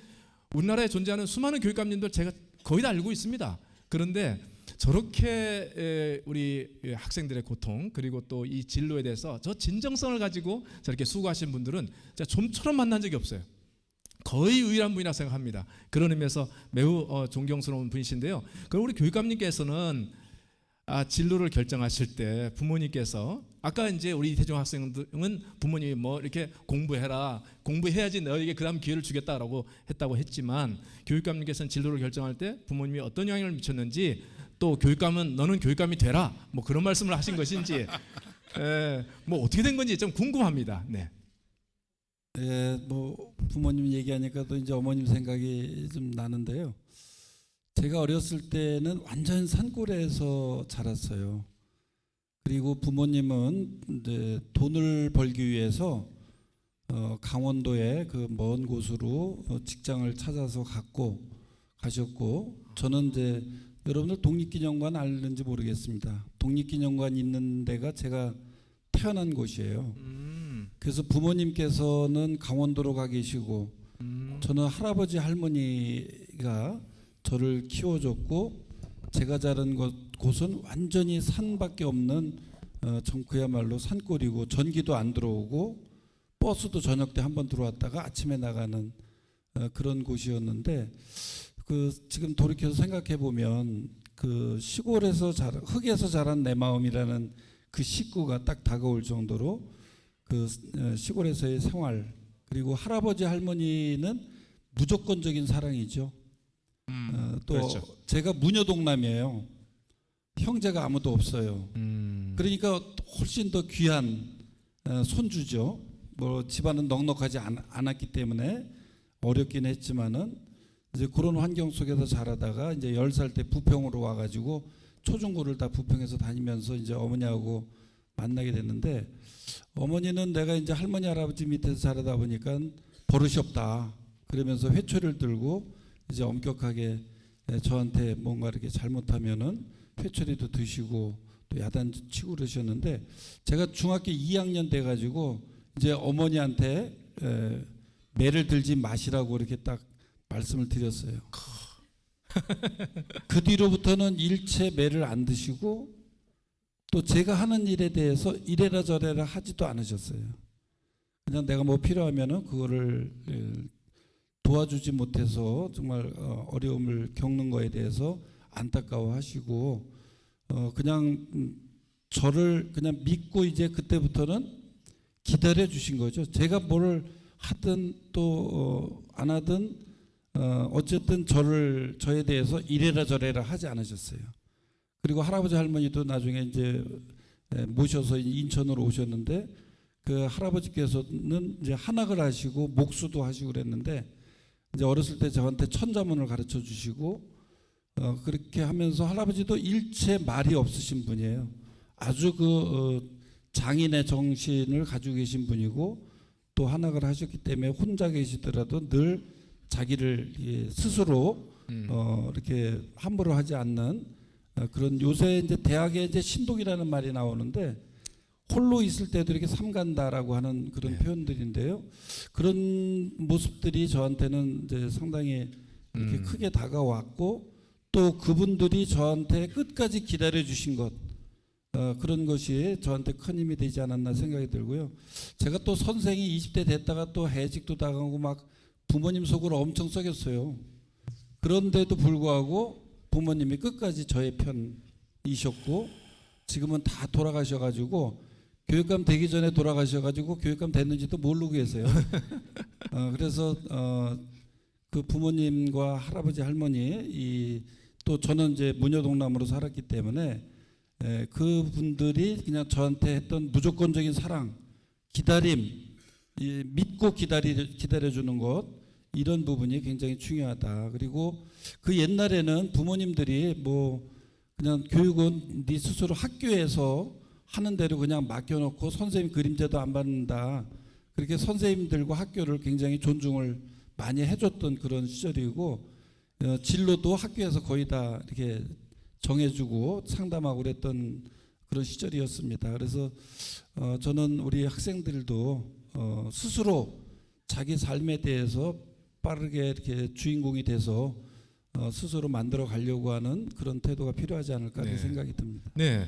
Speaker 2: 우리나라에 존재하는 수많은 교육감님들 제가 거의 다 알고 있습니다. 그런데 저렇게 우리 학생들의 고통, 그리고 또 이 진로에 대해서 저 진정성을 가지고 저렇게 수고하신 분들은 제가 좀처럼 만난 적이 없어요. 거의 유일한 분이라고 생각합니다. 그런 의미에서 매우 존경스러운 분이신데요. 그럼 우리 교육감님께서는 진로를 결정하실 때 부모님께서, 아까 이제 우리 이태종 학생은 부모님이 뭐 이렇게 공부해라, 공부해야지 너에게 그 다음 기회를 주겠다라고 했다고 했지만, 교육감님께서는 진로를 결정할 때 부모님이 어떤 영향을 미쳤는지, 또 교육감은 너는 교육감이 되라, 뭐 그런 말씀을 하신 것인지, 뭐 어떻게 된 건지 좀 궁금합니다. 네.
Speaker 1: 뭐 부모님 얘기하니까 또 이제 어머님 생각이 좀 나는데요. 제가 어렸을 때는 완전 산골에서 자랐어요. 그리고 부모님은 이제 돈을 벌기 위해서 강원도의 그 먼 곳으로 직장을 찾아서 가셨고, 저는 이제 여러분들 독립기념관 아는지 모르겠습니다. 독립기념관 있는 데가 제가 태어난 곳이에요. 그래서 부모님께서는 강원도로 가 계시고, 저는 할아버지 할머니가 저를 키워줬고, 제가 자란 곳은 완전히 산밖에 없는 그야말로 산골이고, 전기도 안 들어오고 버스도 저녁 때 한번 들어왔다가 아침에 나가는 그런 곳이었는데, 지금 돌이켜서 생각해 보면 그 시골에서 흙에서 자란 내 마음이라는 그 식구가 딱 다가올 정도로 그 시골에서의 생활, 그리고 할아버지 할머니는 무조건적인 사랑이죠. 또
Speaker 2: 그렇죠.
Speaker 1: 제가 무녀동남이에요. 형제가 아무도 없어요. 그러니까 훨씬 더 귀한 손주죠. 뭐 집안은 넉넉하지 않았기 때문에 어렵긴 했지만은 이제 그런 환경 속에서 자라다가 이제 10살 때 부평으로 와가지고 초중고를 다 부평에서 다니면서 이제 어머니하고 만나게 됐는데, 어머니는 내가 이제 할머니 할아버지 밑에서 자라다 보니까 버릇이 없다 그러면서 회초리를 들고 이제 엄격하게 저한테 뭔가 이렇게 잘못하면은 회초리도 드시고 또 야단치고 그러셨는데, 제가 중학교 2학년 돼 가지고 이제 어머니한테 매를 들지 마시라고 이렇게 딱 말씀을 드렸어요. 그 뒤로부터는 일체 매를 안 드시고, 또 제가 하는 일에 대해서 이래라 저래라 하지도 않으셨어요. 그냥 내가 뭐 필요하면은 그거를 도와주지 못해서 정말 어려움을 겪는 거에 대해서 안타까워하시고, 그냥 저를 그냥 믿고 이제 그때부터는 기다려 주신 거죠. 제가 뭘 하든 또 안 하든 어쨌든 저에 대해서 이래라 저래라 하지 않으셨어요. 그리고 할아버지 할머니도 나중에 이제 모셔서 인천으로 오셨는데, 그 할아버지께서는 이제 한학을 하시고 목수도 하시고 그랬는데, 이제 어렸을 때 저한테 천자문을 가르쳐 주시고, 그렇게 하면서 할아버지도 일체 말이 없으신 분이에요. 아주 장인의 정신을 가지고 계신 분이고, 또 한학을 하셨기 때문에 혼자 계시더라도 늘 자기를 스스로 이렇게 함부로 하지 않는 그런, 요새 이제 대학에 이제 신독이라는 말이 나오는데, 홀로 있을 때도 이렇게 삼간다라고 하는 그런
Speaker 2: 네.
Speaker 1: 표현들인데요. 그런 모습들이 저한테는 이제 상당히 이렇게 크게 다가왔고 또 그분들이 저한테 끝까지 기다려 주신 것 그런 것이 저한테 큰 힘이 되지 않았나 생각이 들고요. 제가 또 선생이 20대 됐다가 또 해직도 당하고 막 부모님 속을 엄청 썩였어요. 그런데도 불구하고 부모님이 끝까지 저의 편이셨고 지금은 다 돌아가셔가지고 교육감 되기 전에 돌아가셔가지고 교육감 됐는지도 모르고 계세요. 그래서 그 부모님과 할아버지 할머니 또 저는 이제 무녀동남으로 살았기 때문에 그분들이 그냥 저한테 했던 무조건적인 사랑, 기다림, 믿고 기다려주는 것 이런 부분이 굉장히 중요하다. 그리고 그 옛날에는 부모님들이 뭐 그냥 교육은 네 스스로 학교에서 하는 대로 그냥 맡겨놓고 선생님 그림자도 안 받는다. 그렇게 선생님들과 학교를 굉장히 존중을 많이 해줬던 그런 시절이고 진로도 학교에서 거의 다 이렇게 정해주고 상담하고 그랬던 그런 시절이었습니다. 그래서 저는 우리 학생들도 스스로 자기 삶에 대해서 빠르게 이렇게 주인공이 돼서 스스로 만들어 가려고 하는 그런 태도가 필요하지 않을까 하는 생각이 듭니다.
Speaker 2: 네,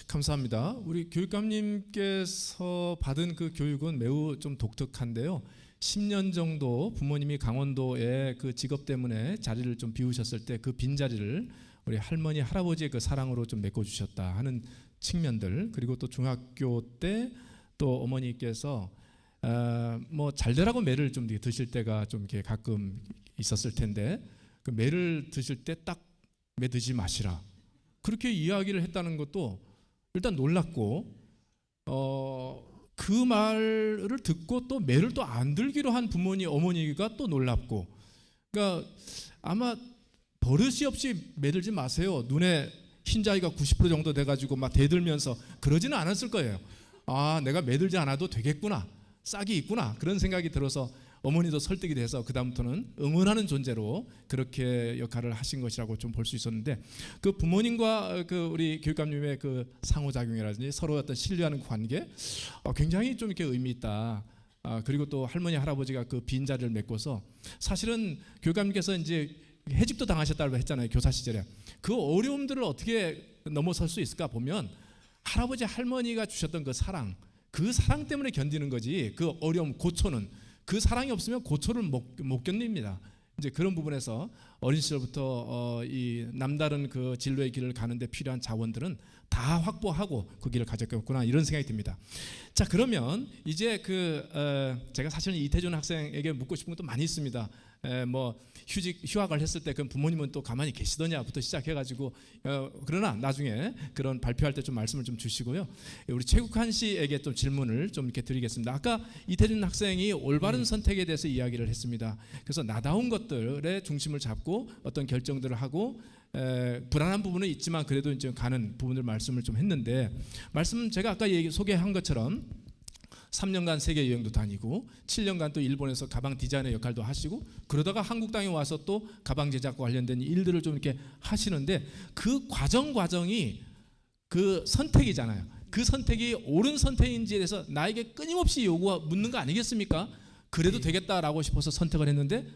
Speaker 2: 감사합니다. 우리 교육감님께서 받은 그 교육은 매우 좀 독특한데요. 10년 정도 부모님이 강원도에 그 직업 때문에 자리를 좀 비우셨을 때 그 빈자리를 우리 할머니 할아버지의 그 사랑으로 좀 메꿔주셨다 하는 측면들, 그리고 또 중학교 때 또 어머니께서 뭐 잘되라고 매를 좀 드실 때가 좀 이렇게 가끔 있었을 텐데 그 매를 드실 때 딱 매 드지 마시라 그렇게 이야기를 했다는 것도 일단 놀랐고 그 말을 듣고 또 매를 또 안 들기로 한 부모님 어머니가 또 놀랍고, 그러니까 아마 버릇이 없이 매들지 마세요. 눈에 흰자위가 90% 정도 돼가지고 막 대들면서 그러지는 않았을 거예요. 아, 내가 매들지 않아도 되겠구나, 싹이 있구나, 그런 생각이 들어서 어머니도 설득이 돼서 그 다음부터는 응원하는 존재로 그렇게 역할을 하신 것이라고 좀 볼 수 있었는데, 그 부모님과 그 우리 교육감님의 그 상호작용이라든지 서로 어떤 신뢰하는 관계 굉장히 좀 이렇게 의미 있다. 그리고 또 할머니 할아버지가 그 빈자리를 메꿔서 사실은 교육감님께서 이제 해직도 당하셨다고 했잖아요. 교사 시절에 그 어려움들을 어떻게 넘어설 수 있을까 보면 할아버지 할머니가 주셨던 그 사랑 때문에 견디는 거지. 그 어려움 고초는 그 사랑이 없으면 고초를 못 견딥니다. 이제 그런 부분에서 어린 시절부터 이 남다른 그 진로의 길을 가는데 필요한 자원들은 다 확보하고 그 길을 가졌겠구나 이런 생각이 듭니다. 자, 그러면 이제 제가 사실은 이태준 학생에게 묻고 싶은 것도 많이 있습니다. 뭐 휴학을 했을 때 그 부모님은 또 가만히 계시더냐부터 시작해가지고 그러나 나중에 그런 발표할 때 좀 말씀을 좀 주시고요. 우리 최국환 씨에게 좀 질문을 좀 이렇게 드리겠습니다. 아까 이태준 학생이 올바른 선택에 대해서 이야기를 했습니다. 그래서 나다운 것들의 중심을 잡고 어떤 결정들을 하고 불안한 부분은 있지만 그래도 이제 가는 부분을 말씀을 좀 했는데, 말씀 제가 아까 소개한 것처럼 3년간 세계 여행도 다니고 7년간 또 일본에서 가방 디자이너 역할도 하시고 그러다가 한국 땅에 와서 또 가방 제작과 관련된 일들을 좀 이렇게 하시는데 그 과정이 그 선택이잖아요. 그 선택이 옳은 선택인지에 대해서 나에게 끊임없이 묻는 거 아니겠습니까? 그래도 되겠다라고 싶어서 선택을 했는데,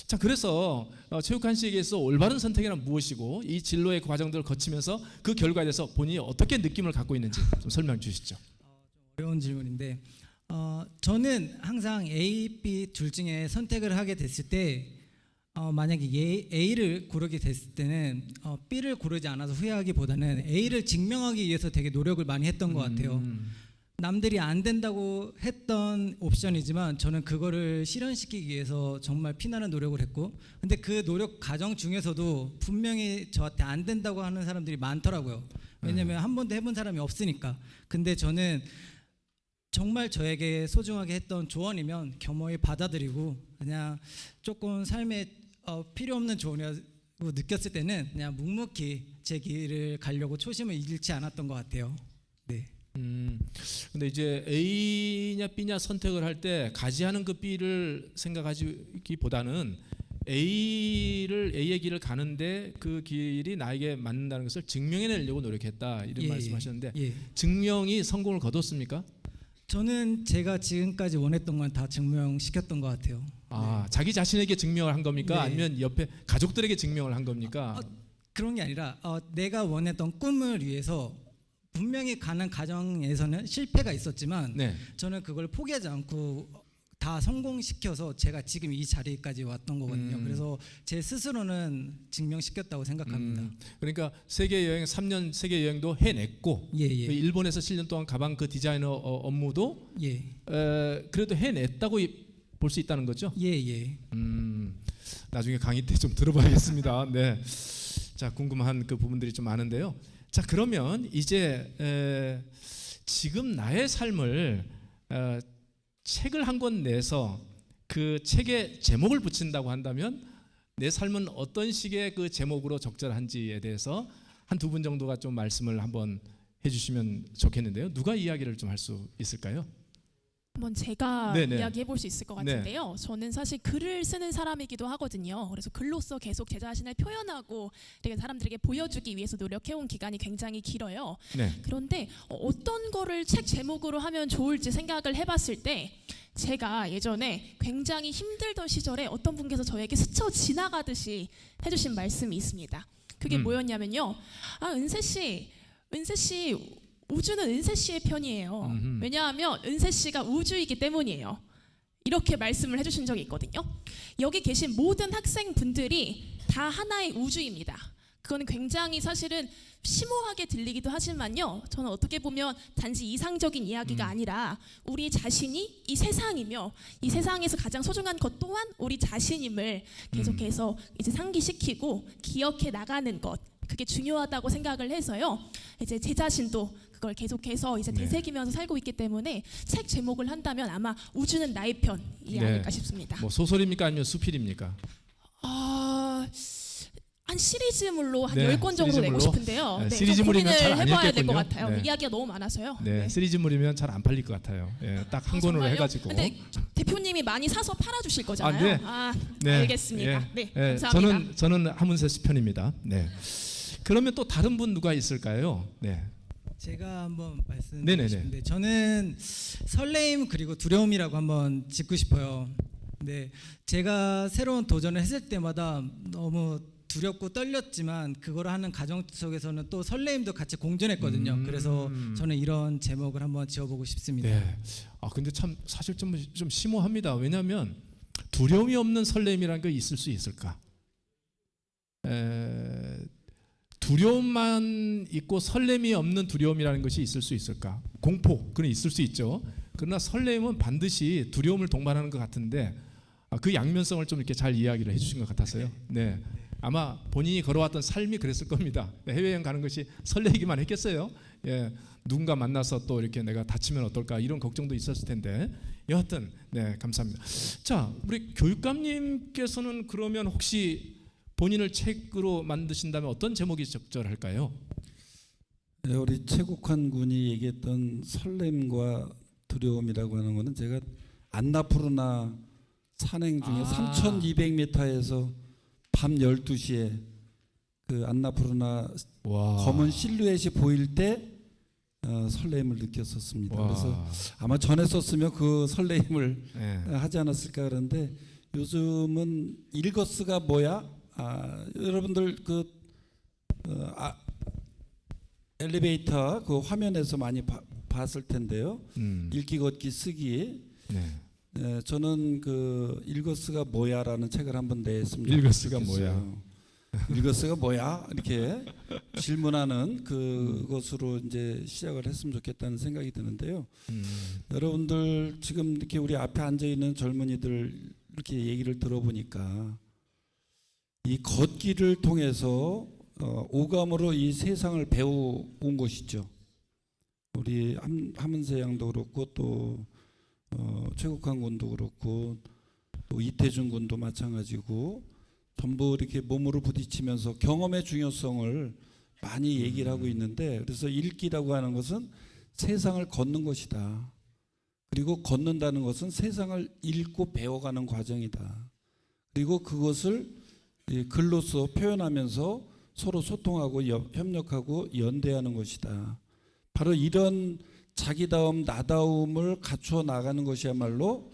Speaker 2: 자, 그래서 최욱환 씨에게서 올바른 선택이란 무엇이고 이 진로의 과정들을 거치면서 그 결과에 대해서 본인이 어떻게 느낌을 갖고 있는지 좀 설명 주시죠.
Speaker 6: 어려운 질문인데 저는 항상 A, B 둘 중에 선택을 하게 됐을 때 만약에 A를 고르게 됐을 때는 B를 고르지 않아서 후회하기보다는 A를 증명하기 위해서 되게 노력을 많이 했던 것 같아요. 남들이 안 된다고 했던 옵션이지만 저는 그거를 실현시키기 위해서 정말 피나는 노력을 했고, 근데 그 노력 과정 중에서도 분명히 저한테 안 된다고 하는 사람들이 많더라고요. 왜냐면 한 번도 해본 사람이 없으니까. 근데 저는 정말 저에게 소중하게 했던 조언이면 겸허히 받아들이고 그냥 조금 삶에 필요 없는 조언이라고 느꼈을 때는 그냥 묵묵히 제 길을 가려고 초심을 잃지 않았던 것 같아요. 네.
Speaker 2: 근데 이제 A냐 B냐 선택을 할 때 가지하는 그 B를 생각하기보다는 A의 길을 가는데 그 길이 나에게 맞는다는 것을 증명해내려고 노력했다 이런
Speaker 6: 예,
Speaker 2: 말씀하셨는데
Speaker 6: 예.
Speaker 2: 증명이 성공을 거뒀습니까?
Speaker 6: 저는 제가 지금까지 원했던 건 다 증명시켰던 것 같아요.
Speaker 2: 아, 자기 자신에게 증명을 한 겁니까?
Speaker 6: 네.
Speaker 2: 아니면 옆에 가족들에게 증명을 한 겁니까?
Speaker 6: 그런 게 아니라 내가 원했던 꿈을 위해서 분명히 가는 과정에서는 실패가 있었지만
Speaker 2: 네.
Speaker 6: 저는 그걸 포기하지 않고 다 성공시켜서 제가 지금 이 자리까지 왔던 거거든요. 그래서 제 스스로는 증명시켰다고 생각합니다.
Speaker 2: 그러니까 세계 여행 3년 세계 여행도 해냈고
Speaker 6: 예, 예.
Speaker 2: 일본에서 7년 동안 가방 그 디자이너 업무도
Speaker 6: 예.
Speaker 2: 그래도 해냈다고 볼 수 있다는 거죠.
Speaker 6: 예, 예.
Speaker 2: 나중에 강의 때 좀 들어봐야겠습니다. 네. 자, 궁금한 그 부분들이 좀 많은데요. 자, 그러면 이제 지금 나의 삶을 책을 한 권 내서 그 책에 제목을 붙인다고 한다면 내 삶은 어떤 식의 그 제목으로 적절한지에 대해서 한 두 분 정도가 좀 말씀을 한번 해주시면 좋겠는데요. 누가 이야기를 좀 할 수 있을까요?
Speaker 4: 한번 제가
Speaker 2: 네네.
Speaker 4: 이야기해 볼 수 있을 것 같은데요. 저는 사실 글을 쓰는 사람이기도 하거든요. 그래서 글로써 계속 제 자신을 표현하고 이렇게 사람들에게 보여주기 위해서 노력해온 기간이 굉장히 길어요.
Speaker 2: 네.
Speaker 4: 그런데 어떤 거를 책 제목으로 하면 좋을지 생각을 해봤을 때 제가 예전에 굉장히 힘들던 시절에 어떤 분께서 저에게 스쳐 지나가듯이 해주신 말씀이 있습니다. 그게 뭐였냐면요. 은세 씨 우주는 은세 씨의 편이에요. 왜냐하면 은세 씨가 우주이기 때문이에요. 이렇게 말씀을 해주신 적이 있거든요. 여기 계신 모든 학생분들이 다 하나의 우주입니다. 그거는 굉장히 사실은 심오하게 들리기도 하지만요. 저는 어떻게 보면 단지 이상적인 이야기가 아니라 우리 자신이 이 세상이며 이 세상에서 가장 소중한 것 또한 우리 자신임을 계속해서 이제 상기시키고 기억해 나가는 것. 그게 중요하다고 생각을 해서요. 이제 제 자신도 그걸 계속해서 이제 되새기면서 살고 있기 때문에 책 제목을 한다면 아마 우주는 나의 편이 아닐까 싶습니다.
Speaker 2: 뭐 소설입니까 아니면 수필입니까?
Speaker 4: 한 시리즈물로 한
Speaker 2: 네,
Speaker 4: 10권 정도 내고
Speaker 2: 시리즈물로?
Speaker 4: 싶은데요.
Speaker 2: 네,
Speaker 4: 좀
Speaker 2: 시리즈물이면 잘안
Speaker 4: 고민을 해봐야 될 것
Speaker 2: 읽겠군요.
Speaker 4: 같아요.
Speaker 2: 네.
Speaker 4: 이야기가 너무 많아서요.
Speaker 2: 네, 시리즈물이면 잘 안 팔릴 것 같아요. 예, 딱 한 권으로
Speaker 4: 정말요?
Speaker 2: 해가지고.
Speaker 4: 근데 대표님이 많이 사서 팔아주실 거잖아요.
Speaker 2: 네.
Speaker 4: 알겠습니다.
Speaker 2: 예,
Speaker 4: 네, 감사합니다.
Speaker 2: 저는 하문세 씨 편입니다. 네. 그러면 또 다른 분 누가 있을까요? 네.
Speaker 6: 제가 한번
Speaker 2: 네네네.
Speaker 6: 말씀드리고 싶은데 저는 설레임 그리고 두려움이라고 한번 짚고 싶어요. 네, 제가 새로운 도전을 했을 때마다 너무 두렵고 떨렸지만 그걸 하는 과정 속에서는 또 설레임도 같이 공존했거든요. 그래서 저는 이런 제목을 한번 지어보고 싶습니다.
Speaker 2: 네. 근데 참 사실 좀 심오합니다. 왜냐하면 두려움이 없는 설렘이라는 게 있을 수 있을까? 두려움만 있고 설렘이 없는 두려움이라는 것이 있을 수 있을까? 공포, 그건 있을 수 있죠. 그러나 설렘은 반드시 두려움을 동반하는 것 같은데 그 양면성을 좀 이렇게 잘 이야기를 해주신 것 같아서요. 네, 아마 본인이 걸어왔던 삶이 그랬을 겁니다. 해외여행 가는 것이 설레기만 했겠어요. 예, 누군가 만나서 또 이렇게 내가 다치면 어떨까 이런 걱정도 있었을 텐데 여하튼 네, 감사합니다. 자, 우리 교육감님께서는 그러면 혹시 본인을 책으로 만드신다면 어떤 제목이 적절할까요?
Speaker 1: 네, 우리 최국환 군이 얘기했던 설렘과 두려움이라고 하는 것은 제가 안나푸르나 산행 중에 3,200m에서 밤 12시에 그 안나푸르나 검은 실루엣이 보일 때 설렘을 느꼈었습니다. 그래서 아마 전에 썼으면 그 설렘을 하지 않았을까 그런데 요즘은 일거스가 뭐야? 여러분들 그 엘리베이터 그 화면에서 많이 봤을 텐데요. 읽기, 걷기, 쓰기. 네, 저는 그 일거스가 뭐야라는 책을 한번 냈습니다.
Speaker 2: 일거스가 뭐야?
Speaker 1: 일거스가 뭐야? 이렇게 질문하는 그것으로 이제 시작을 했으면 좋겠다는 생각이 드는데요. 여러분들 지금 이렇게 우리 앞에 앉아 있는 젊은이들 이렇게 얘기를 들어보니까 이 걷기를 통해서 오감으로 이 세상을 배워온 것이죠. 우리 하문세 양도 그렇고 또 최국환 군도 그렇고 또 이태준 군도 마찬가지고 전부 이렇게 몸으로 부딪히면서 경험의 중요성을 많이 얘기를 하고 있는데 그래서 읽기라고 하는 것은 세상을 걷는 것이다. 그리고 걷는다는 것은 세상을 읽고 배워가는 과정이다. 그리고 그것을 이 글로써 표현하면서 서로 소통하고 협력하고 연대하는 것이다. 바로 이런 자기다움 나다움을 갖추어 나가는 것이야말로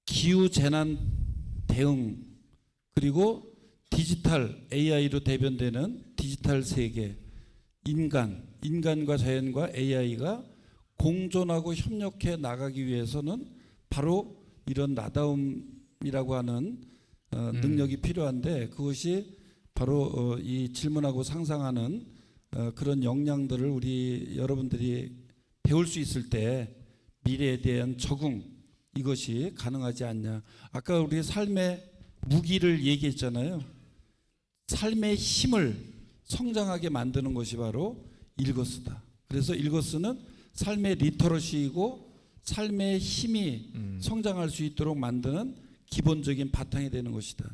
Speaker 1: 기후재난 대응, 그리고 디지털 AI로 대변되는 디지털 세계, 인간과 자연과 AI가 공존하고 협력해 나가기 위해서는 바로 이런 나다움이라고 하는 능력이 필요한데, 그것이 바로 이 질문하고 상상하는 그런 역량들을 우리 여러분들이 배울 수 있을 때 미래에 대한 적응, 이것이 가능하지 않냐. 아까 우리 삶의 무기를 얘기했잖아요. 삶의 힘을 성장하게 만드는 것이 바로 일거스다. 그래서 일거스는 삶의 리터러시이고 삶의 힘이 성장할 수 있도록 만드는 기본적인 바탕이 되는 것이다.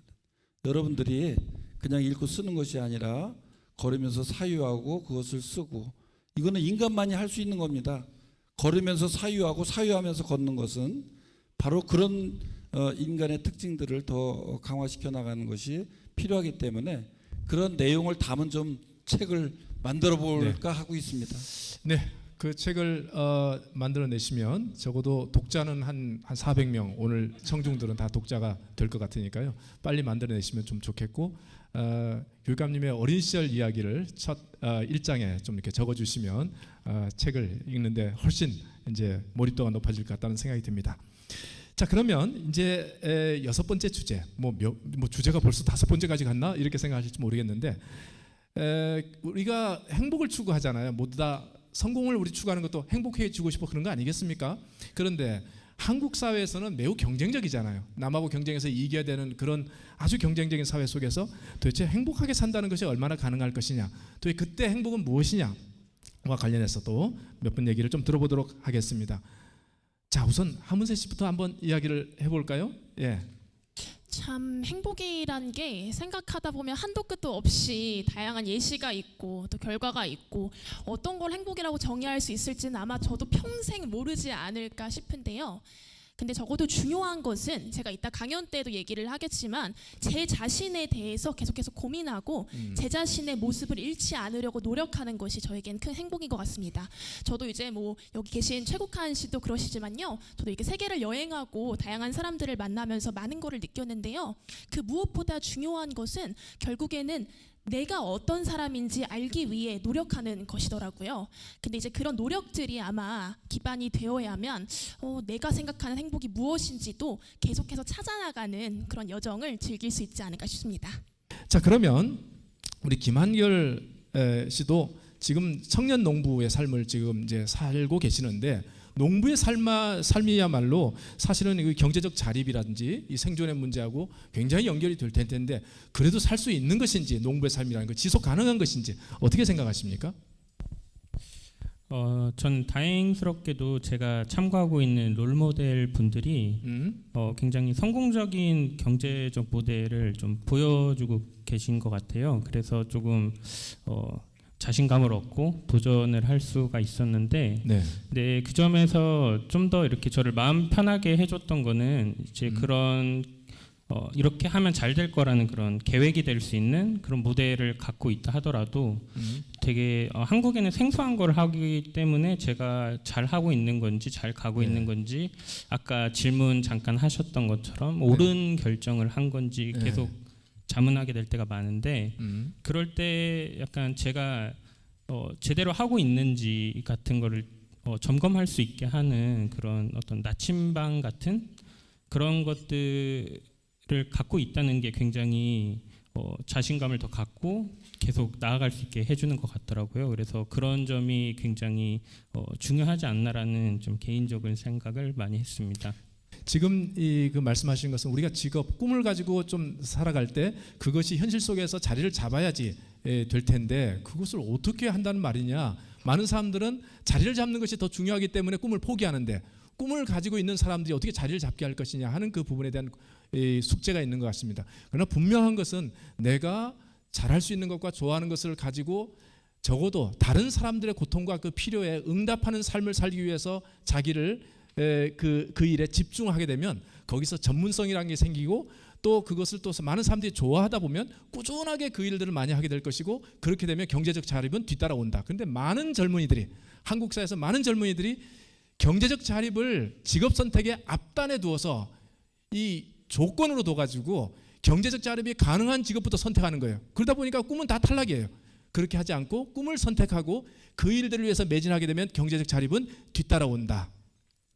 Speaker 1: 여러분들이 그냥 읽고 쓰는 것이 아니라 걸으면서 사유하고 그것을 쓰고, 이거는 인간만이 할 수 있는 겁니다. 걸으면서 사유하고 사유하면서 걷는 것은 바로 그런 인간의 특징들을 더 강화시켜 나가는 것이 필요하기 때문에 그런 내용을 담은 좀 책을 만들어 볼까 하고 있습니다.
Speaker 2: 네, 그 책을 만들어내시면 적어도 독자는 한 400명, 오늘 청중들은 다 독자가 될 것 같으니까요. 빨리 만들어내시면 좀 좋겠고, 교육감님의 어린 시절 이야기를 첫 1장에 좀 이렇게 적어주시면 책을 읽는데 훨씬 이제 몰입도가 높아질 것 같다는 생각이 듭니다. 자, 그러면 이제 6번째 주제, 뭐 주제가 벌써 5번째까지 갔나 이렇게 생각하실지 모르겠는데, 우리가 행복을 추구하잖아요. 모두 다 성공을 우리 추구하는 것도 행복해지고 싶어 그런 거 아니겠습니까? 그런데 한국 사회에서는 매우 경쟁적이잖아요. 남하고 경쟁해서 이겨야 되는 그런 아주 경쟁적인 사회 속에서 도대체 행복하게 산다는 것이 얼마나 가능할 것이냐, 도대체 그때 행복은 무엇이냐와 관련해서 또 몇 번 얘기를 좀 들어보도록 하겠습니다. 자, 우선 하문세 씨부터 한번 이야기를 해볼까요? 예.
Speaker 4: 참 행복이란 게 생각하다 보면 한도 끝도 없이 다양한 예시가 있고 또 결과가 있고, 어떤 걸 행복이라고 정의할 수 있을지는 아마 저도 평생 모르지 않을까 싶은데요. 근데 적어도 중요한 것은, 제가 이따 강연 때도 얘기를 하겠지만, 제 자신에 대해서 계속해서 고민하고 제 자신의 모습을 잃지 않으려고 노력하는 것이 저에겐 큰 행복인 것 같습니다. 저도 이제 뭐 여기 계신 최국한 씨도 그러시지만요, 저도 이렇게 세계를 여행하고 다양한 사람들을 만나면서 많은 거를 느꼈는데요, 그 무엇보다 중요한 것은 결국에는 내가 어떤 사람인지 알기 위해 노력하는 것이더라고요. 근데 이제 그런 노력들이 아마 기반이 되어야만 내가 생각하는 행복이 무엇인지도 계속해서 찾아나가는 그런 여정을 즐길 수 있지 않을까 싶습니다.
Speaker 2: 자, 그러면 우리 김한결 씨도 지금 청년 농부의 삶을 지금 이제 살고 계시는데, 농부의 삶이야말로 사실은 이 경제적 자립이라든지 이 생존의 문제하고 굉장히 연결이 될 텐데, 그래도 살 수 있는 것인지, 농부의 삶이라는 거 지속 가능한 것인지 어떻게 생각하십니까?
Speaker 3: 전 다행스럽게도 제가 참고하고 있는 롤모델 분들이 굉장히 성공적인 경제적 모델을 좀 보여주고 계신 것 같아요. 그래서 조금 자신감을 얻고 도전을 할 수가 있었는데, 네, 그 점에서 좀 더 이렇게 저를 마음 편하게 해줬던 거는 이제 그런 이렇게 하면 잘 될 거라는 그런 계획이 될 수 있는 그런 모델을 갖고 있다 하더라도 되게 한국에는 생소한 걸 하기 때문에 제가 잘 하고 있는 건지 잘 가고 있는 건지, 아까 질문 잠깐 하셨던 것처럼 옳은 결정을 한 건지 계속 자문하게 될 때가 많은데, 그럴 때 약간 제가 제대로 하고 있는지 같은 거를 점검할 수 있게 하는 그런 어떤 나침반 같은 그런 것들을 갖고 있다는 게 굉장히 자신감을 더 갖고 계속 나아갈 수 있게 해주는 것 같더라고요. 그래서 그런 점이 굉장히 중요하지 않나라는 좀 개인적인 생각을 많이 했습니다.
Speaker 2: 지금 그 말씀하신 것은 우리가 직업, 꿈을 가지고 좀 살아갈 때 그것이 현실 속에서 자리를 잡아야지 될 텐데, 그것을 어떻게 한다는 말이냐. 많은 사람들은 자리를 잡는 것이 더 중요하기 때문에 꿈을 포기하는데, 꿈을 가지고 있는 사람들이 어떻게 자리를 잡게 할 것이냐 하는 그 부분에 대한 숙제가 있는 것 같습니다. 그러나 분명한 것은 내가 잘할 수 있는 것과 좋아하는 것을 가지고 적어도 다른 사람들의 고통과 그 필요에 응답하는 삶을 살기 위해서 자기를 그 일에 집중하게 되면 거기서 전문성이라는 게 생기고, 또 그것을 또 많은 사람들이 좋아하다 보면 꾸준하게 그 일들을 많이 하게 될 것이고, 그렇게 되면 경제적 자립은 뒤따라온다. 그런데 많은 젊은이들이, 한국 사회에서 많은 젊은이들이 경제적 자립을 직업 선택의 앞단에 두어서 이 조건으로 둬가지고 경제적 자립이 가능한 직업부터 선택하는 거예요. 그러다 보니까 꿈은 다 탈락이에요. 그렇게 하지 않고 꿈을 선택하고 그 일들을 위해서 매진하게 되면 경제적 자립은 뒤따라온다.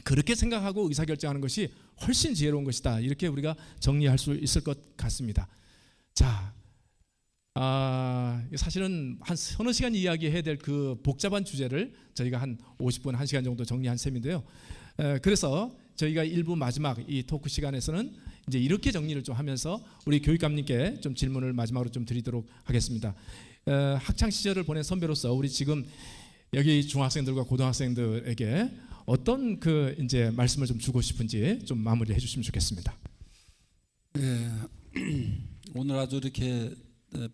Speaker 2: 그렇게 생각하고 의사결정하는 것이 훨씬 지혜로운 것이다. 이렇게 우리가 정리할 수 있을 것 같습니다. 자, 사실은 한 서너 시간 이야기해야 될 그 복잡한 주제를 저희가 한 50분, 1시간 정도 정리한 셈인데요. 그래서 저희가 일부 마지막 이 토크 시간에서는 이제 이렇게 정리를 좀 하면서 우리 교육감님께 좀 질문을 마지막으로 좀 드리도록 하겠습니다. 학창 시절을 보낸 선배로서 우리 지금 여기 중학생들과 고등학생들에게 어떤 그 이제 말씀을 좀 주고 싶은지 좀 마무리해 주시면 좋겠습니다.
Speaker 1: 네, 오늘 아주 이렇게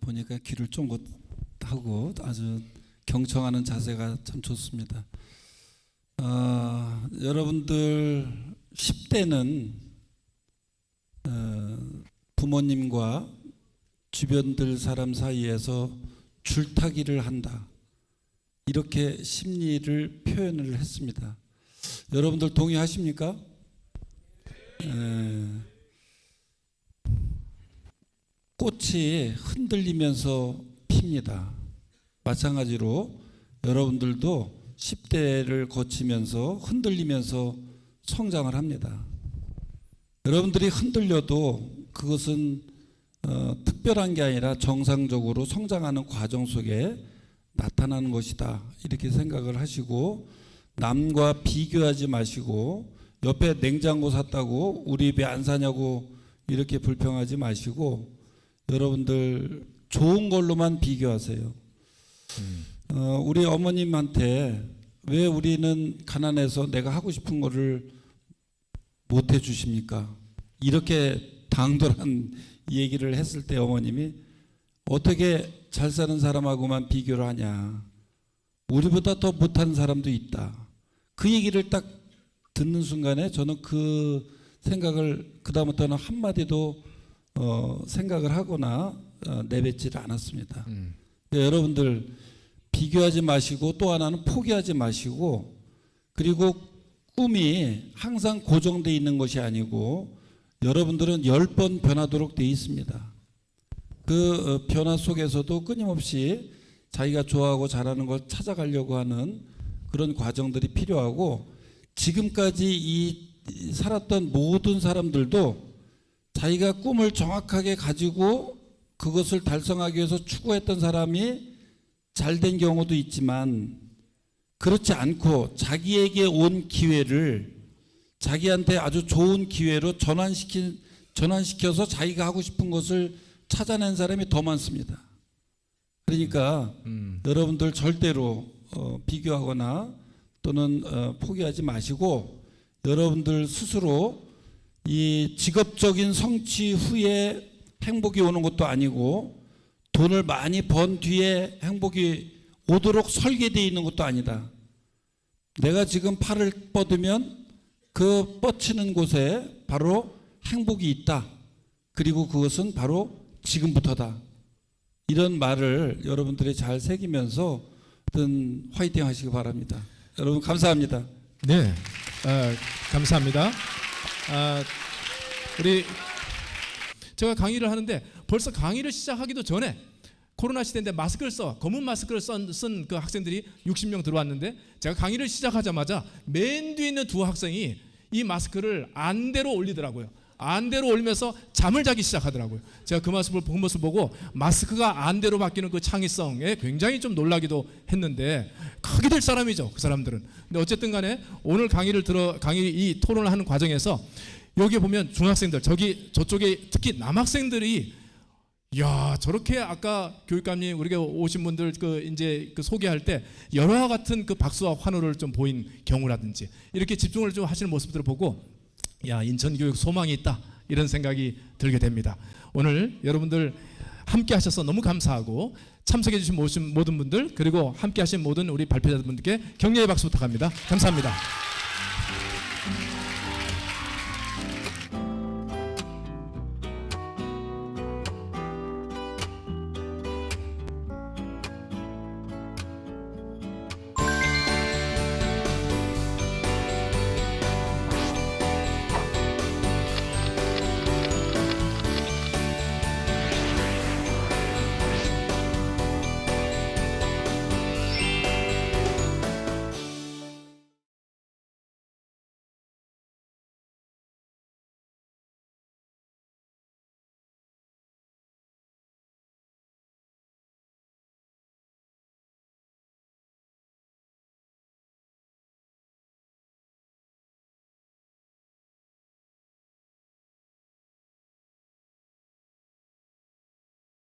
Speaker 1: 보니까 귀를 쫑긋하고 아주 경청하는 자세가 참 좋습니다. 여러분들 10대는 부모님과 주변들 사람 사이에서 줄타기를 한다, 이렇게 심리를 표현을 했습니다. 여러분들 동의하십니까? 꽃이 흔들리면서 핍니다. 마찬가지로 여러분들도 10대를 거치면서 흔들리면서 성장을 합니다. 여러분들이 흔들려도 그것은 특별한 게 아니라 정상적으로 성장하는 과정 속에 나타나는 것이다, 이렇게 생각을 하시고, 남과 비교하지 마시고, 옆에 냉장고 샀다고 우리 왜 안 사냐고 이렇게 불평하지 마시고, 여러분들 좋은 걸로만 비교하세요. 우리 어머님한테 왜 우리는 가난해서 내가 하고 싶은 거를 못 해주십니까? 이렇게 당돌한 얘기를 했을 때 어머님이 어떻게 잘 사는 사람하고만 비교를 하냐, 우리보다 더 못하는 사람도 있다. 그 얘기를 딱 듣는 순간에 저는 그 생각을 그다음부터는 한마디도 생각을 하거나 내뱉지를 않았습니다. 여러분들 비교하지 마시고, 또 하나는 포기하지 마시고, 그리고 꿈이 항상 고정되어 있는 것이 아니고 여러분들은 10번 변하도록 되어 있습니다. 그 변화 속에서도 끊임없이 자기가 좋아하고 잘하는 걸 찾아가려고 하는 그런 과정들이 필요하고, 지금까지 살았던 모든 사람들도 자기가 꿈을 정확하게 가지고 그것을 달성하기 위해서 추구했던 사람이 잘된 경우도 있지만, 그렇지 않고 자기에게 온 기회를 자기한테 아주 좋은 기회로 전환시켜서 자기가 하고 싶은 것을 찾아낸 사람이 더 많습니다. 그러니까 여러분들 절대로 비교하거나 또는 포기하지 마시고, 여러분들 스스로 이 직업적인 성취 후에 행복이 오는 것도 아니고, 돈을 많이 번 뒤에 행복이 오도록 설계되어 있는 것도 아니다. 내가 지금 팔을 뻗으면 그 뻗치는 곳에 바로 행복이 있다. 그리고 그것은 바로 지금부터다. 이런 말을 여러분들이 잘 새기면서 어떤 화이팅 하시기 바랍니다. 여러분 감사합니다.
Speaker 2: 네, 감사합니다. 우리 제가 강의를 하는데 벌써 강의를 시작하기도 전에 코로나 시대인데 마스크를 검은 마스크를 쓴 그 학생들이 60명 들어왔는데, 제가 강의를 시작하자마자 맨 뒤에 있는 두 학생이 이 마스크를 안대로 올리더라고요. 안대로 올리면서 잠을 자기 시작하더라고요. 제가 그 모습을 보고 마스크가 안대로 바뀌는 그 창의성에 굉장히 좀 놀라기도 했는데, 크게 될 사람이죠, 그 사람들은. 근데 어쨌든 간에 오늘 이 토론을 하는 과정에서 여기 보면 중학생들, 저쪽에 특히 남학생들이, 야, 저렇게 아까 교육감님 우리가 오신 분들 이제 소개할 때 여러와 같은 그 박수와 환호를 좀 보인 경우라든지 이렇게 집중을 좀 하시는 모습들을 보고, 야, 인천 교육 소망이 있다, 이런 생각이 들게 됩니다. 오늘 여러분들 함께 하셔서 너무 감사하고, 참석해 주신 모든 분들, 그리고 함께 하신 모든 우리 발표자분들께 격려의 박수 부탁합니다. 감사합니다.